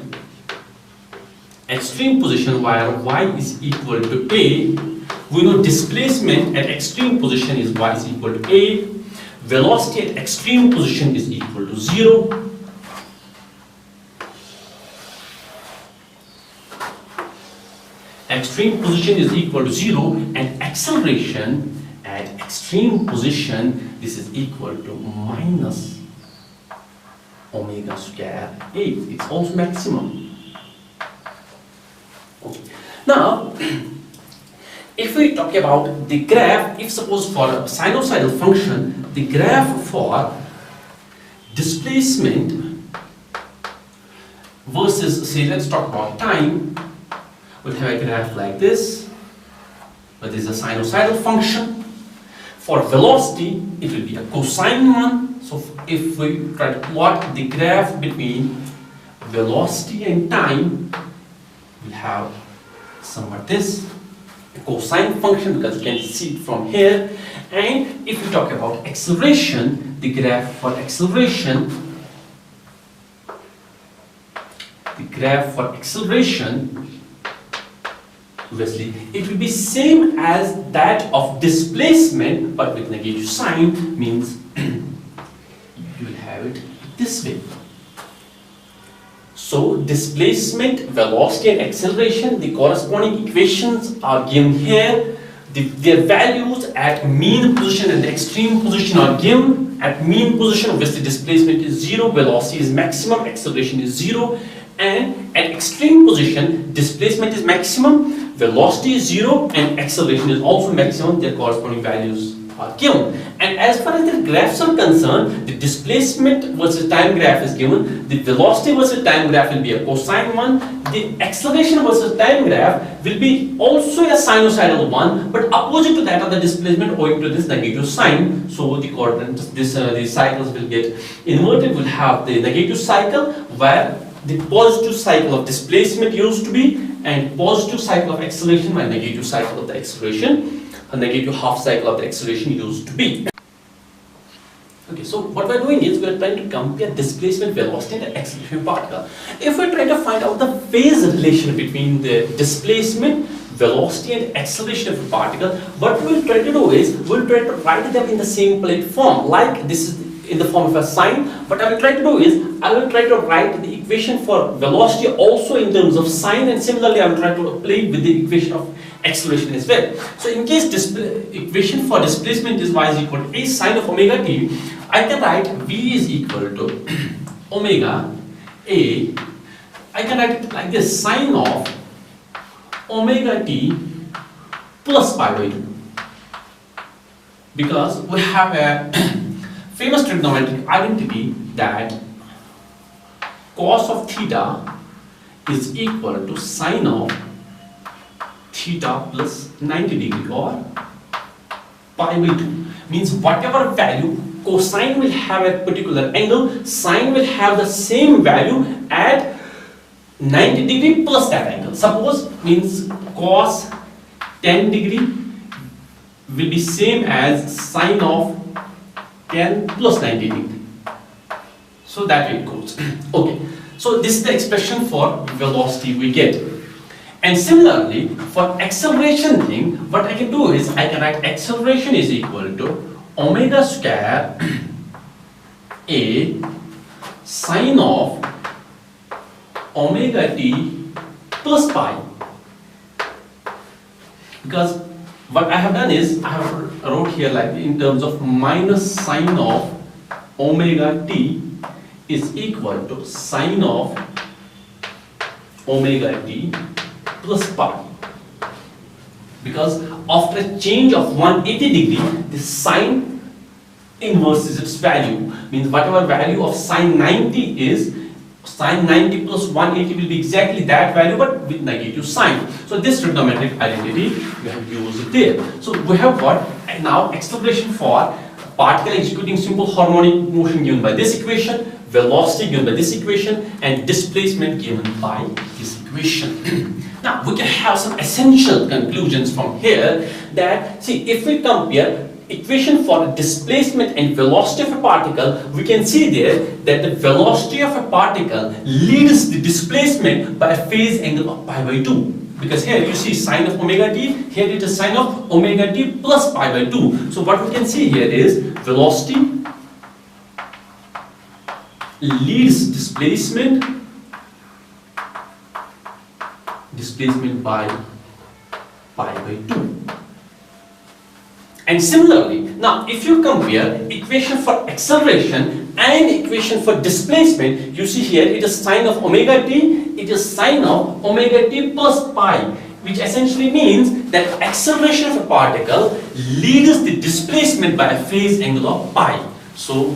where y is equal to A, we know displacement at extreme position is y is equal to A, velocity at extreme position is equal to 0. Extreme position is equal to 0, and acceleration at extreme position, this is equal to minus omega square A. It's also maximum. Okay. Now, if we talk about the graph, if suppose for a sinusoidal function, the graph for displacement versus, say, let's talk about time, we'll have a graph like this, but this is a sinusoidal function. For velocity, it will be a cosine one. So if we try to plot the graph between velocity and time, we'll have somewhat this, a cosine function, because you can see it from here. And if we talk about acceleration, the graph for acceleration, obviously it will be same as that of displacement, but with negative sign, means you will have it this way. So displacement, velocity and acceleration, the corresponding equations are given here. Their values at mean position and extreme position are given. At mean position, obviously displacement is 0, velocity is maximum, acceleration is 0. And at extreme position, displacement is maximum, velocity is 0, and acceleration is also maximum. Their corresponding values are given. And as far as the graphs are concerned, the displacement versus time graph is given. The velocity versus time graph will be a cosine one. The acceleration versus time graph will be also a sinusoidal one, but opposite to that of the displacement owing to this negative sign. So the coordinates, the cycles will get inverted. We'll have the negative cycle where the positive cycle of displacement used to be, and positive cycle of acceleration by negative cycle of the acceleration, a negative half cycle of the acceleration used to be. Okay, so what we're doing is we're trying to compare displacement, velocity and the acceleration particle. If we're trying to find out the phase relation between the displacement, velocity and acceleration of a particle, what we'll try to do is we'll try to write them in the same plate form, like this is in the form of a sign. What I will try to do is I will try to write the equation for velocity also in terms of sign, and similarly I will try to play with the equation of acceleration as well. So in case equation for displacement is y is equal to a sine of omega t, I can write v is equal to omega a. I can write it like this, sine of omega t plus pi by 2, because we have a famous trigonometric identity that cos of theta is equal to sine of theta plus 90 degree, or pi by 2. Means whatever value cosine will have a particular angle, sine will have the same value at 90 degree plus that angle. Suppose means cos 10 degree will be same as sine of 10 plus 90 degree. So that way it goes. Okay, so this is the expression for velocity we get. And similarly, for acceleration thing, what I can do is I can write acceleration is equal to omega square a sine of omega t plus pi. Because what I have done is I have wrote here like in terms of minus sine of omega t is equal to sine of omega t plus pi. Because after a change of 180 degree, the sine inverses its value. Means whatever value of sine 90 is, sine 90 plus 180 will be exactly that value, but with negative sign. So this trigonometric identity we have used there. So we have got And now acceleration for particle executing simple harmonic motion given by this equation, velocity given by this equation, and displacement given by this equation. Now we can have some essential conclusions from here that, see, if we compare equation for displacement and velocity of a particle, we can see there that the velocity of a particle leads the displacement by a phase angle of pi by 2. Because here you see sine of omega t, here it is sine of omega t plus pi by 2. So what we can see here is velocity leads displacement by pi by 2. And similarly, now if you compare equation for acceleration and equation for displacement, you see here it is sine of omega t, it is sine of omega t plus pi, which essentially means that acceleration of a particle leads the displacement by a phase angle of pi. So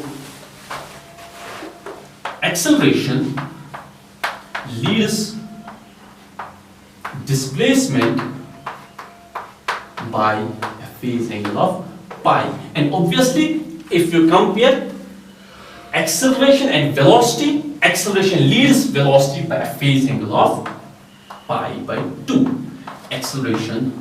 acceleration leads displacement by a phase angle of pi. And obviously, if you compare acceleration and velocity, acceleration leads velocity by a phase angle of pi by 2. Acceleration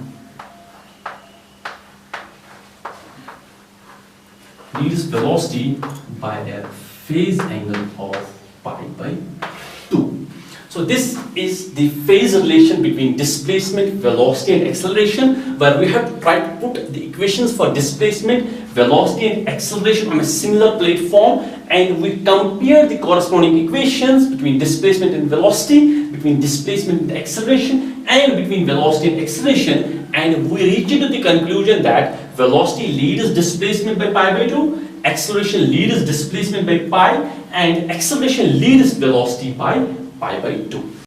leads velocity by a phase angle of pi by 2. So this is the phase relation between displacement, velocity and acceleration, where we have tried to put the equations for displacement, velocity and acceleration on a similar platform, and we compare the corresponding equations between displacement and velocity, between displacement and acceleration, and between velocity and acceleration, and we reach into the conclusion that velocity leads displacement by pi by 2, acceleration leads displacement by pi, and acceleration leads velocity by pi by 2.